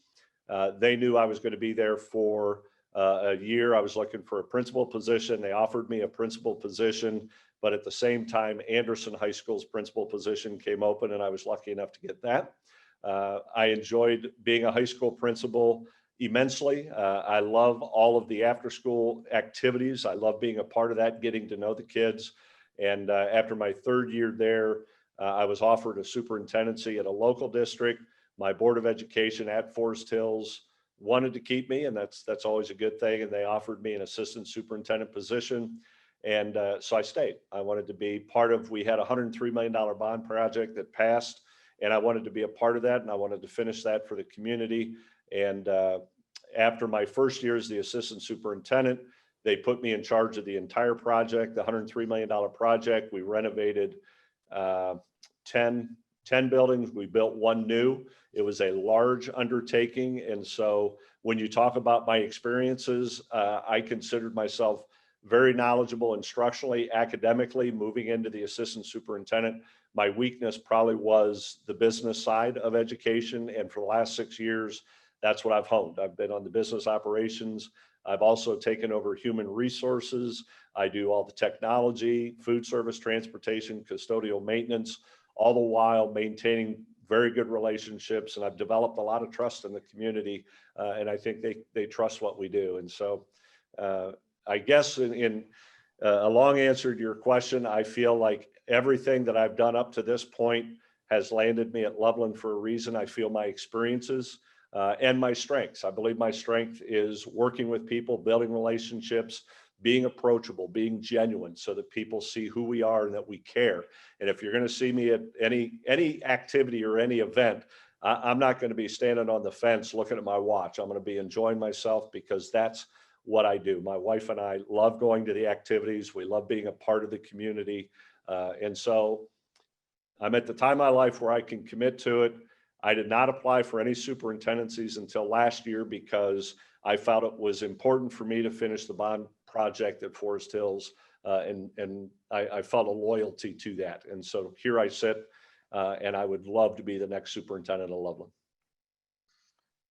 They knew I was going to be there for a year. I was looking for a principal position. They offered me a principal position. But at the same time, Anderson High School's principal position came open, and I was lucky enough to get that. I enjoyed being a high school principal immensely. I love all of the after-school activities. I love being a part of that, getting to know the kids. And after my 3rd year there, I was offered a superintendency at a local district. My Board of Education at Forest Hills wanted to keep me, and that's always a good thing. And they offered me an assistant superintendent position. And so I stayed. I wanted to be part of, we had a $103 million bond project that passed, and I wanted to be a part of that, and I wanted to finish that for the community. And after my first year as the assistant superintendent, they put me in charge of the entire project, the $103 million project. We renovated 10 buildings. We built 1 new. It was a large undertaking. And so when you talk about my experiences, I considered myself very knowledgeable instructionally, academically, moving into the assistant superintendent. My weakness probably was the business side of education. And for the last 6 years, that's what I've honed. I've been on the business operations. I've also taken over human resources. I do all the technology, food service, transportation, custodial maintenance, all the while maintaining very good relationships. And I've developed a lot of trust in the community. And I think they trust what we do. And so, I guess in a long answer to your question. I feel like everything that I've done up to this point has landed me at Loveland for a reason. I feel my experiences and my strengths. I believe my strength is working with people, building relationships, being approachable, being genuine, so that people see who we are and that we care. And if you're going to see me at any activity or any event, I'm not going to be standing on the fence looking at my watch. I'm going to be enjoying myself, because that's what I do. My wife and I love going to the activities. We love being a part of the community. And so I'm at the time of my life where I can commit to it. I did not apply for any superintendencies until last year, because I felt it was important for me to finish the bond project at Forest Hills. And I felt a loyalty to that. And so here I sit, and I would love to be the next superintendent of Loveland.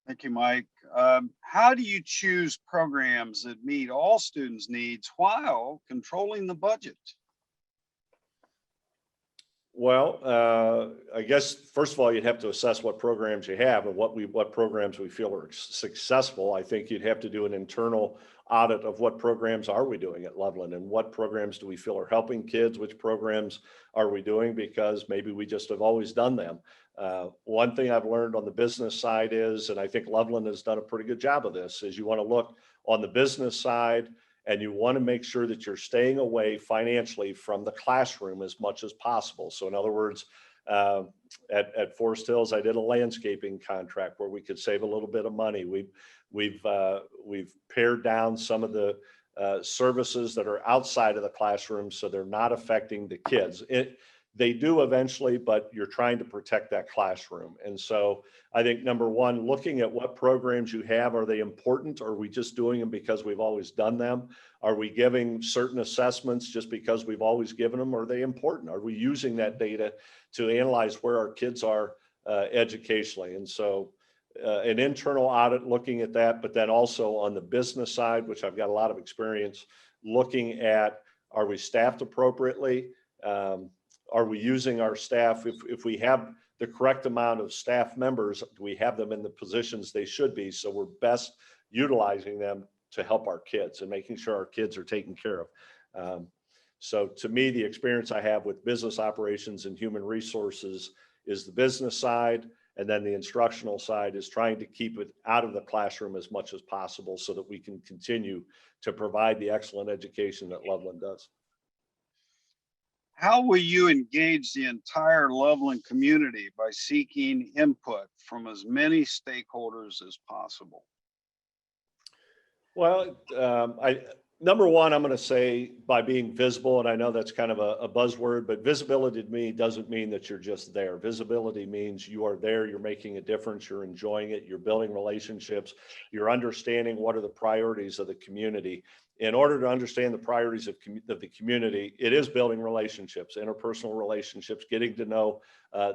Thank you, Mike. How do you choose programs that meet all students' needs while controlling the budget? Well, I guess, first of all, you'd have to assess what programs you have and what programs we feel are successful. I think you'd have to do an internal audit of what programs are we doing at Loveland, and what programs do we feel are helping kids, which programs are we doing because maybe we just have always done them. One thing I've learned on the business side is, and I think Loveland has done a pretty good job of this, is you want to look on the business side, and you want to make sure that you're staying away financially from the classroom as much as possible. So in other words, at Forest Hills, I did a landscaping contract where we could save a little bit of money. We've pared down some of the services that are outside of the classroom, so they're not affecting the kids. They do eventually, but you're trying to protect that classroom. And so I think, number one, looking at what programs you have, are they important? Or are we just doing them because we've always done them? Are we giving certain assessments just because we've always given them? Are they important? Are we using that data to analyze where our kids are educationally? And so an internal audit looking at that, but then also on the business side, which I've got a lot of experience looking at, are we staffed appropriately? Are we using our staff? If we have the correct amount of staff members, do we have them in the positions they should be? So we're best utilizing them to help our kids and making sure our kids are taken care of. So to me, the experience I have with business operations and human resources is the business side. And then the instructional side is trying to keep it out of the classroom as much as possible so that we can continue to provide the excellent education that Loveland does. How will you engage the entire Loveland community by seeking input from as many stakeholders as possible? Well, number one, I'm going to say by being visible, and I know that's kind of a buzzword, but visibility to me doesn't mean that you're just there. Visibility means you are there, you're making a difference, you're enjoying it, you're building relationships, you're understanding what are the priorities of the community. In order to understand the priorities of the community, it is building relationships, interpersonal relationships, getting to know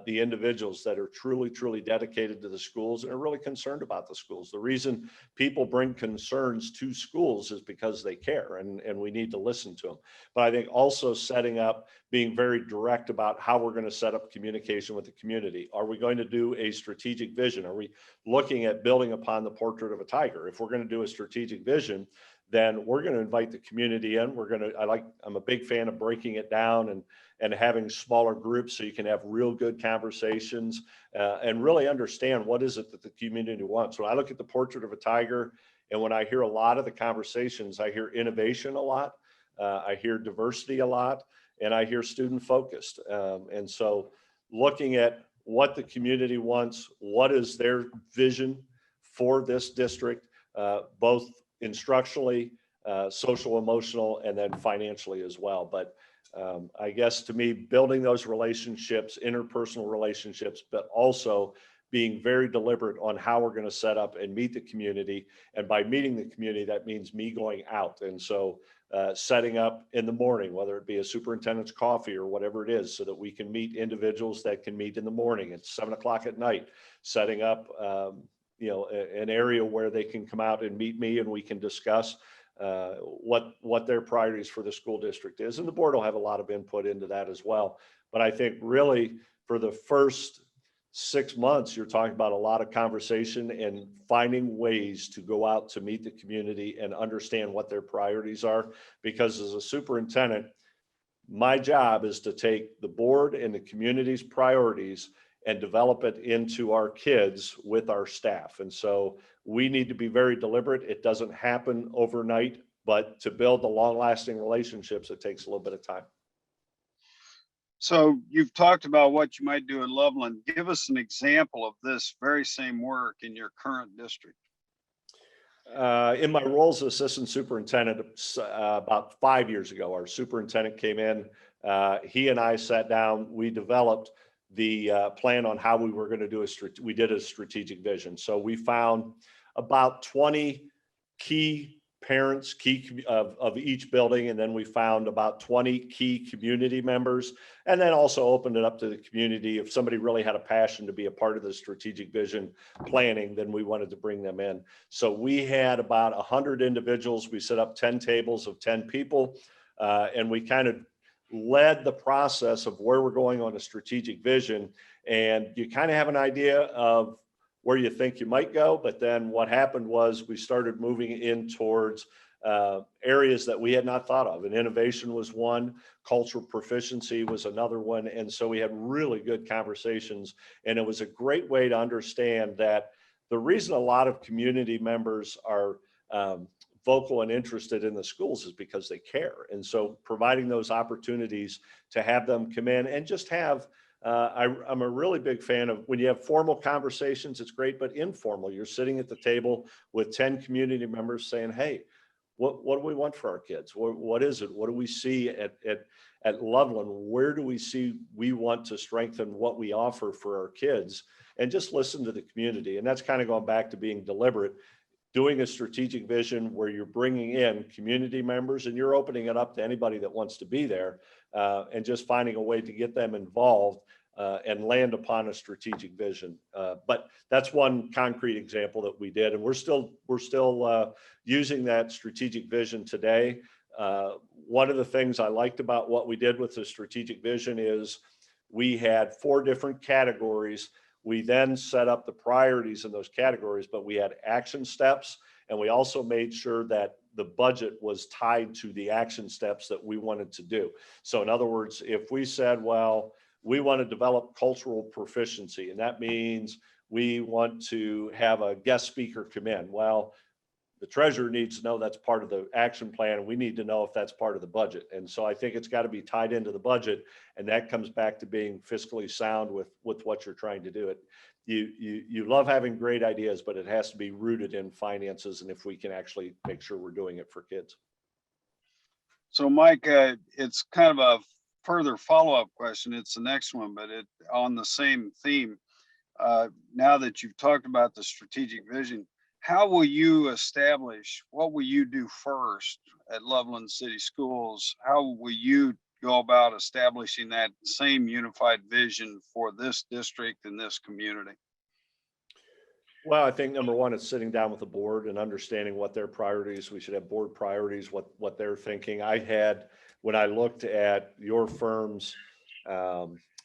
the individuals that are truly, truly dedicated to the schools and are really concerned about the schools. The reason people bring concerns to schools is because they care, and we need to listen to them. But I think also setting up, being very direct about how we're going to set up communication with the community. Are we going to do a strategic vision? Are we looking at building upon the portrait of a tiger? If we're going to do a strategic vision, then we're going to invite the community in. I'm a big fan of breaking it down and having smaller groups so you can have real good conversations and really understand what is it that the community wants. When I look at the portrait of a tiger, and when I hear a lot of the conversations, I hear innovation a lot, I hear diversity a lot, and I hear student focused. And so looking at what the community wants, what is their vision for this district, both instructionally, social, emotional, and then financially as well. But I guess to me, building those relationships, interpersonal relationships, but also being very deliberate on how we're going to set up and meet the community. And by meeting the community, that means me going out. And so setting up in the morning, whether it be a superintendent's coffee or whatever it is, so that we can meet individuals that can meet in the morning at 7 o'clock at night, setting up an area where they can come out and meet me and we can discuss what their priorities for the school district is. And the board will have a lot of input into that as well. But I think really for the first 6 months, you're talking about a lot of conversation and finding ways to go out to meet the community and understand what their priorities are. Because as a superintendent, my job is to take the board and the community's priorities and develop it into our kids with our staff. And so we need to be very deliberate. It doesn't happen overnight, but to build the long-lasting relationships, it takes a little bit of time. So you've talked about what you might do in Loveland. Give us an example of this very same work in your current district. In my role as assistant superintendent, about 5 years ago, our superintendent came in. He and I sat down. We developed the plan on how we were going to do we did a strategic vision. So we found about 20 key parents of each building, and then we found about 20 key community members, and then also opened it up to the community. If somebody really had a passion to be a part of the strategic vision planning, then we wanted to bring them in. So we had about 100 individuals. We set up 10 tables of 10 people, and we kind of led the process of where we're going on a strategic vision. And you kind of have an idea of where you think you might go. But then what happened was we started moving in towards areas that we had not thought of. And innovation was one, cultural proficiency was another one. And so we had really good conversations. And it was a great way to understand that the reason a lot of community members are vocal and interested in the schools is because they care. And so providing those opportunities to have them come in and just have I'm a really big fan of when you have formal conversations, it's great, but informal, you're sitting at the table with 10 community members saying, hey, what do we want for our kids? What is it? What do we see at Loveland? Where do we see we want to strengthen what we offer for our kids? And just listen to the community. And that's kind of going back to being deliberate, doing a strategic vision where you're bringing in community members and you're opening it up to anybody that wants to be there, and just finding a way to get them involved and land upon a strategic vision. But that's one concrete example that we did, and we're still using that strategic vision today. One of the things I liked about what we did with the strategic vision is we had 4 different categories. We then set up the priorities in those categories, but we had action steps, and we also made sure that the budget was tied to the action steps that we wanted to do. So in other words, if we said, well, we want to develop cultural proficiency, and that means we want to have a guest speaker come in. Well, the treasurer needs to know that's part of the action plan, and we need to know if that's part of the budget. And so I think it's got to be tied into the budget, and that comes back to being fiscally sound with what you're trying to do. You love having great ideas, but it has to be rooted in finances, and if we can actually make sure we're doing it for kids. So Mike, it's kind of a further follow-up question. It's the next one, but it on the same theme. Now that you've talked about the strategic vision, how will you establish, what will you do first at Loveland City Schools? How will you go about establishing that same unified vision for this district and this community? Well, I think number one is sitting down with the board and understanding what their priorities. We should have board priorities, what they're thinking. When I looked at your firm's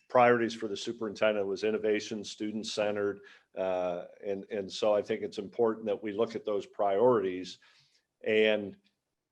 priorities for the superintendent, was innovation, student-centered. And so I think it's important that we look at those priorities. And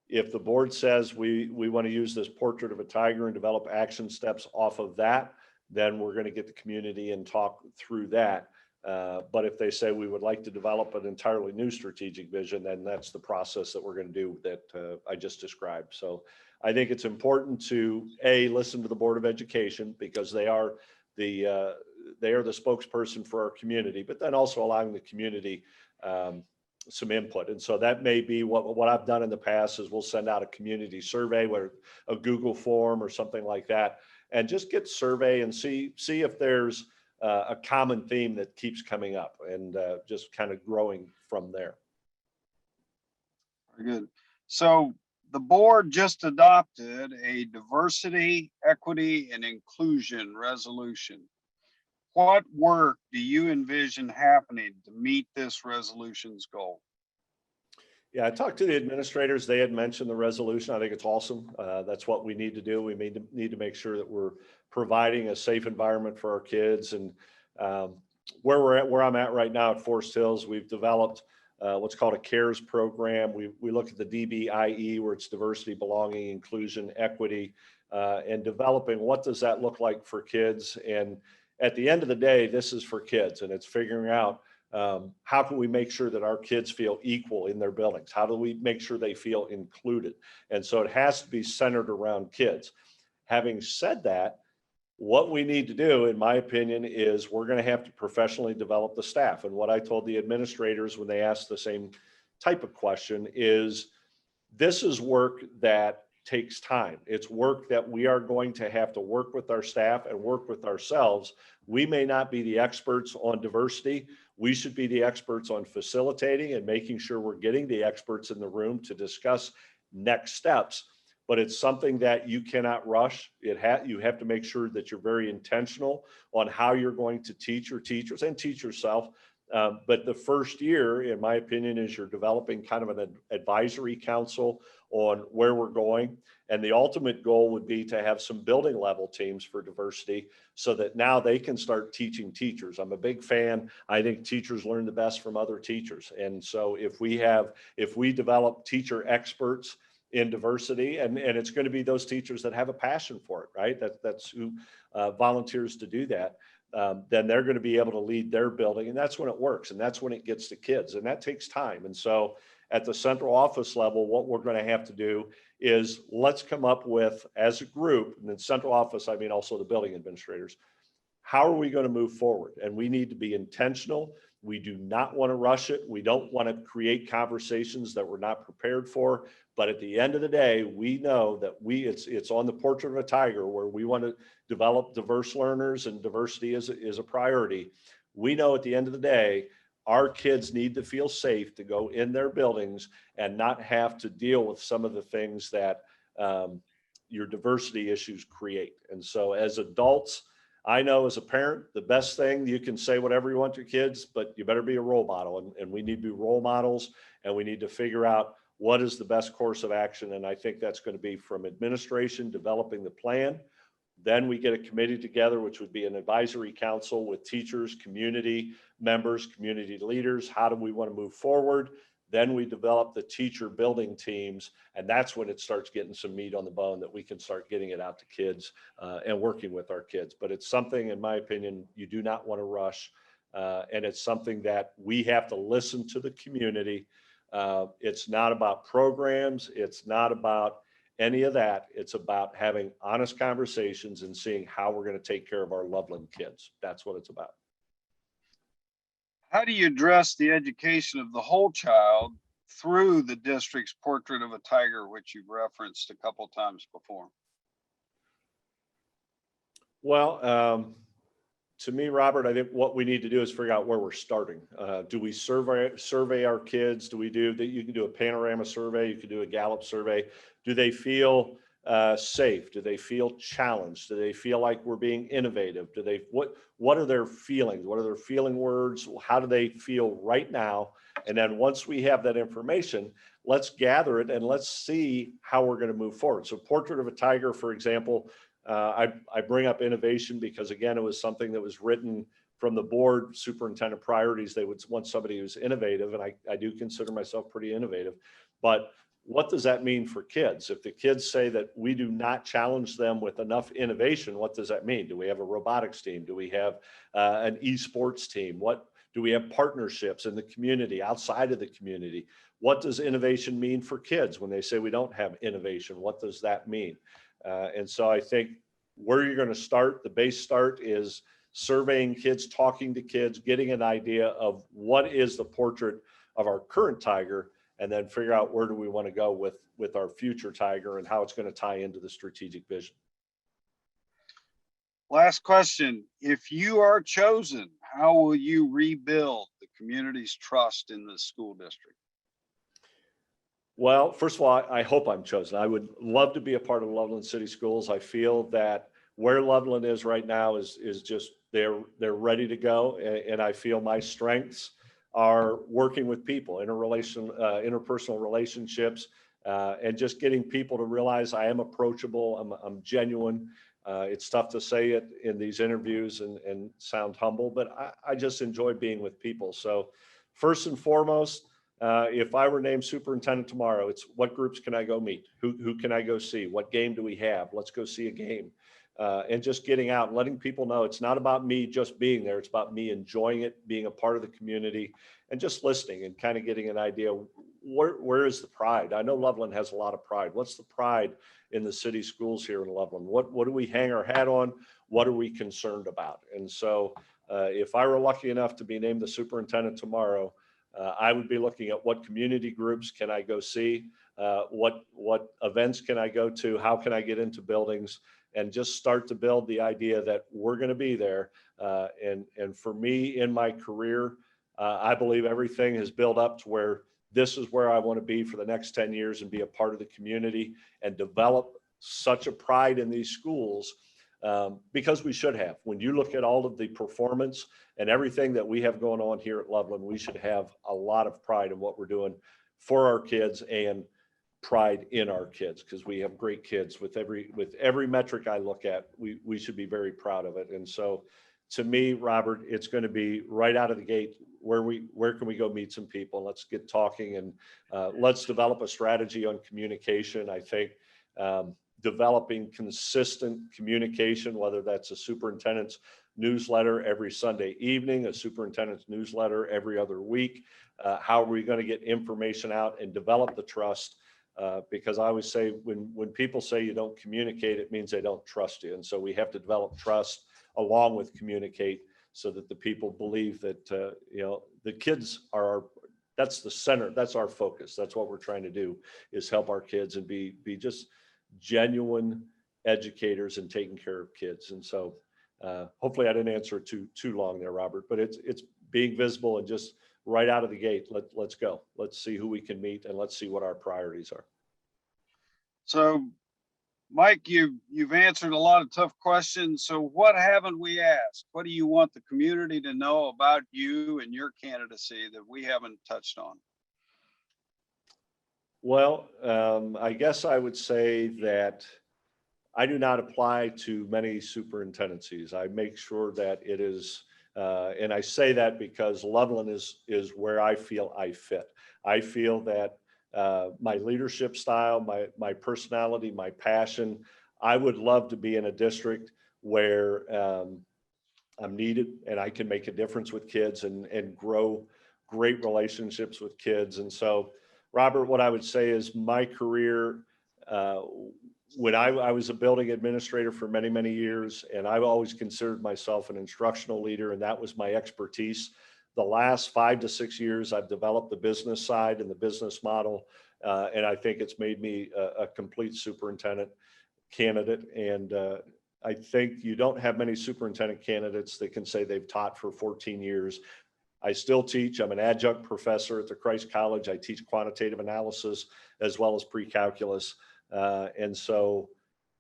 if the board says we want to use this portrait of a tiger and develop action steps off of that, then we're going to get the community and talk through that. But if they say we would like to develop an entirely new strategic vision, then that's the process that we're going to do that I just described. So I think it's important to listen to the Board of Education, because they are the spokesperson for our community, but then also allowing the community some input. And so that may be what I've done in the past is we'll send out a community survey, where a Google form or something like that, and just get survey and see if there's a common theme that keeps coming up, and just kind of growing from there. Very good. So the board just adopted a diversity, equity, and inclusion resolution. What work do you envision happening to meet this resolution's goal? Yeah, I talked to the administrators. They had mentioned the resolution. I think it's awesome. That's what we need to do. We need to make sure that we're providing a safe environment for our kids. And where I'm at right now at Forest Hills, we've developed what's called a CARES program. We look at the DBIE, where it's diversity, belonging, inclusion, equity, and developing what does that look like for kids. And at the end of the day, this is for kids, and it's figuring out how can we make sure that our kids feel equal in their buildings? How do we make sure they feel included? And so it has to be centered around kids. Having said that, what we need to do, in my opinion, is we're going to have to professionally develop the staff. And what I told the administrators when they asked the same type of question is, this is work that takes time. It's work that we are going to have to work with our staff and work with ourselves. We may not be the experts on diversity. We should be the experts on facilitating and making sure we're getting the experts in the room to discuss next steps. But it's something that you cannot rush. You have to make sure that you're very intentional on how you're going to teach your teachers and teach yourself. But the first year, in my opinion, is you're developing kind of an advisory council on where we're going. And the ultimate goal would be to have some building level teams for diversity so that now they can start teaching teachers. I'm a big fan. I think teachers learn the best from other teachers. And so if we develop teacher experts in diversity, and it's going to be those teachers that have a passion for it, right? That's who volunteers to do that. Then they're going to be able to lead their building, and that's when it works, and that's when it gets to kids, and that takes time. And so at the central office level, what we're going to have to do is let's come up with, as a group, and in central office, I mean also the building administrators, how are we going to move forward? And we need to be intentional. We do not want to rush it. We don't want to create conversations that we're not prepared for. But at the end of the day, we know that it's on the portrait of a tiger, where we want to develop diverse learners, and diversity is a priority. We know at the end of the day, our kids need to feel safe to go in their buildings and not have to deal with some of the things that your diversity issues create. And so as adults, I know as a parent, the best thing, you can say whatever you want to your kids, but you better be a role model. And we need to be role models, and we need to figure out what is the best course of action. And I think that's going to be from administration developing the plan. Then we get a committee together, which would be an advisory council with teachers, community members, community leaders. How do we want to move forward? Then we develop the teacher building teams, and that's when it starts getting some meat on the bone that we can start getting it out to kids and working with our kids. But it's something, in my opinion, you do not want to rush. And it's something that we have to listen to the community. It's not about programs. It's not about any of that. It's about having honest conversations and seeing how we're going to take care of our Loveland kids. That's what it's about. How do you address the education of the whole child through the district's portrait of a tiger, which you've referenced a couple times before? Well, to me, Robert, I think what we need to do is figure out where we're starting. Do we survey our kids? Do we do that? You can do a panorama survey. You can do a Gallup survey. Do they feel safe? Do they feel challenged? Do they feel like we're being innovative? Do they, what are their feelings? What are their feeling words? How do they feel right now? And then once we have that information, let's gather it and let's see how we're going to move forward. So Portrait of a Tiger, for example, I bring up innovation because, again, it was something that was written from the board superintendent priorities. They would want somebody who's innovative, and I do consider myself pretty innovative. But what does that mean for kids? If the kids say that we do not challenge them with enough innovation, what does that mean? Do we have a robotics team? Do we have an esports team? What do we have partnerships in the community, outside of the community? What does innovation mean for kids when they say we don't have innovation? What does that mean? And so I think where you're going to start, the base start is surveying kids, talking to kids, getting an idea of what is the portrait of our current tiger, and then figure out where do we want to go with our future tiger and how it's going to tie into the strategic vision. Last question. If you are chosen, how will you rebuild the community's trust in the school district? Well, first of all, I hope I'm chosen. I would love to be a part of Loveland City Schools. I feel that where Loveland is right now is just they're ready to go, and I feel my strengths are working with people, interpersonal relationships, and just getting people to realize I am approachable, I'm genuine, It's tough to say it in these interviews and sound humble, but I just enjoy being with people. So first and foremost, if I were named superintendent tomorrow, it's what groups can I go meet? Who can I go see? What game do we have? Let's go see a game. And just getting out and letting people know it's not about me just being there. It's about me enjoying it, being a part of the community, and just listening and kind of getting an idea, where is the pride? I know Loveland has a lot of pride. What's the pride in the city schools here in Loveland? What do we hang our hat on? What are we concerned about? And so if I were lucky enough to be named the superintendent tomorrow, I would be looking at what community groups can I go see? What events can I go to? How can I get into buildings? And just start to build the idea that we're going to be there. And for me in my career, I believe everything has built up to where this is where I want to be for the next 10 years and be a part of the community and develop such a pride in these schools, because we should have. When you look at all of the performance and everything that we have going on here at Loveland, we should have a lot of pride in what we're doing for our kids and pride in our kids, because we have great kids. With every metric I look at, we should be very proud of it. And so to me, Robert, it's going to be right out of the gate, where can we go meet some people? Let's get talking, and let's develop a strategy on communication. I think developing consistent communication, whether that's a superintendent's newsletter every Sunday evening, a superintendent's newsletter every other week. How are we going to get information out and develop the trust? Because I always say when people say you don't communicate, it means they don't trust you. And so we have to develop trust along with communicate, so that the people believe that, the kids are, that's the center, that's our focus. That's what we're trying to do, is help our kids and be just genuine educators and taking care of kids. And so hopefully I didn't answer too long there, Robert, but it's being visible and just right out of the gate. Let's go. Let's see who we can meet, and let's see what our priorities are. So, Mike, you've answered a lot of tough questions. So what haven't we asked? What do you want the community to know about you and your candidacy that we haven't touched on? Well, I guess I would say that I do not apply to many superintendencies. I make sure that it is, and I say that because Loveland is where I feel I fit. I feel that my leadership style, my personality, my passion, I would love to be in a district where I'm needed and I can make a difference with kids and grow great relationships with kids. And so, Robert, what I would say is my career, when I was a building administrator for many, many years, and I've always considered myself an instructional leader, and that was my expertise. The last 5 to 6 years, I've developed the business side and the business model, and I think it's made me a complete superintendent candidate. And I think you don't have many superintendent candidates that can say they've taught for 14 years. I still teach. I'm an adjunct professor at the Christ College. I teach quantitative analysis as well as pre-calculus. And so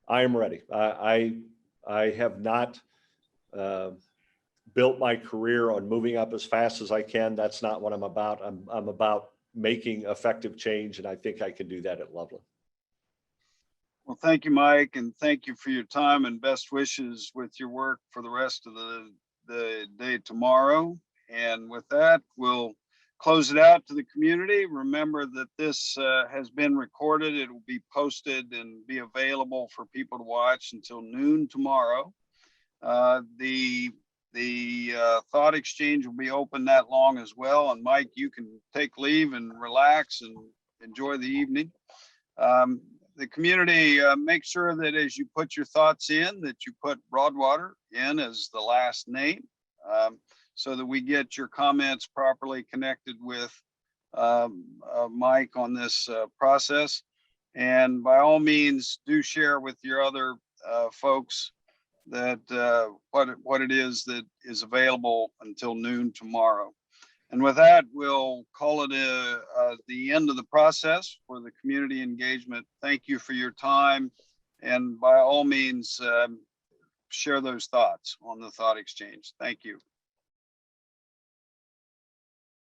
I am ready. I have not built my career on moving up as fast as I can. That's not what I'm about. I'm about making effective change, and I think I can do that at Loveland. Well, thank you, Mike, and thank you for your time, and best wishes with your work for the rest of the day tomorrow. And with that, we'll close it out to the community. Remember that this has been recorded. It will be posted and be available for people to watch until noon tomorrow. The thought exchange will be open that long as well. And Mike, you can take leave and relax and enjoy the evening. The community, make sure that as you put your thoughts in, that you put Broadwater in as the last name, so that we get your comments properly connected with Mike on this process. And by all means, do share with your other folks that what it is that is available until noon tomorrow. And with that, we'll call it the end of the process for the community engagement. Thank you for your time. And by all means, share those thoughts on the thought exchange. Thank you.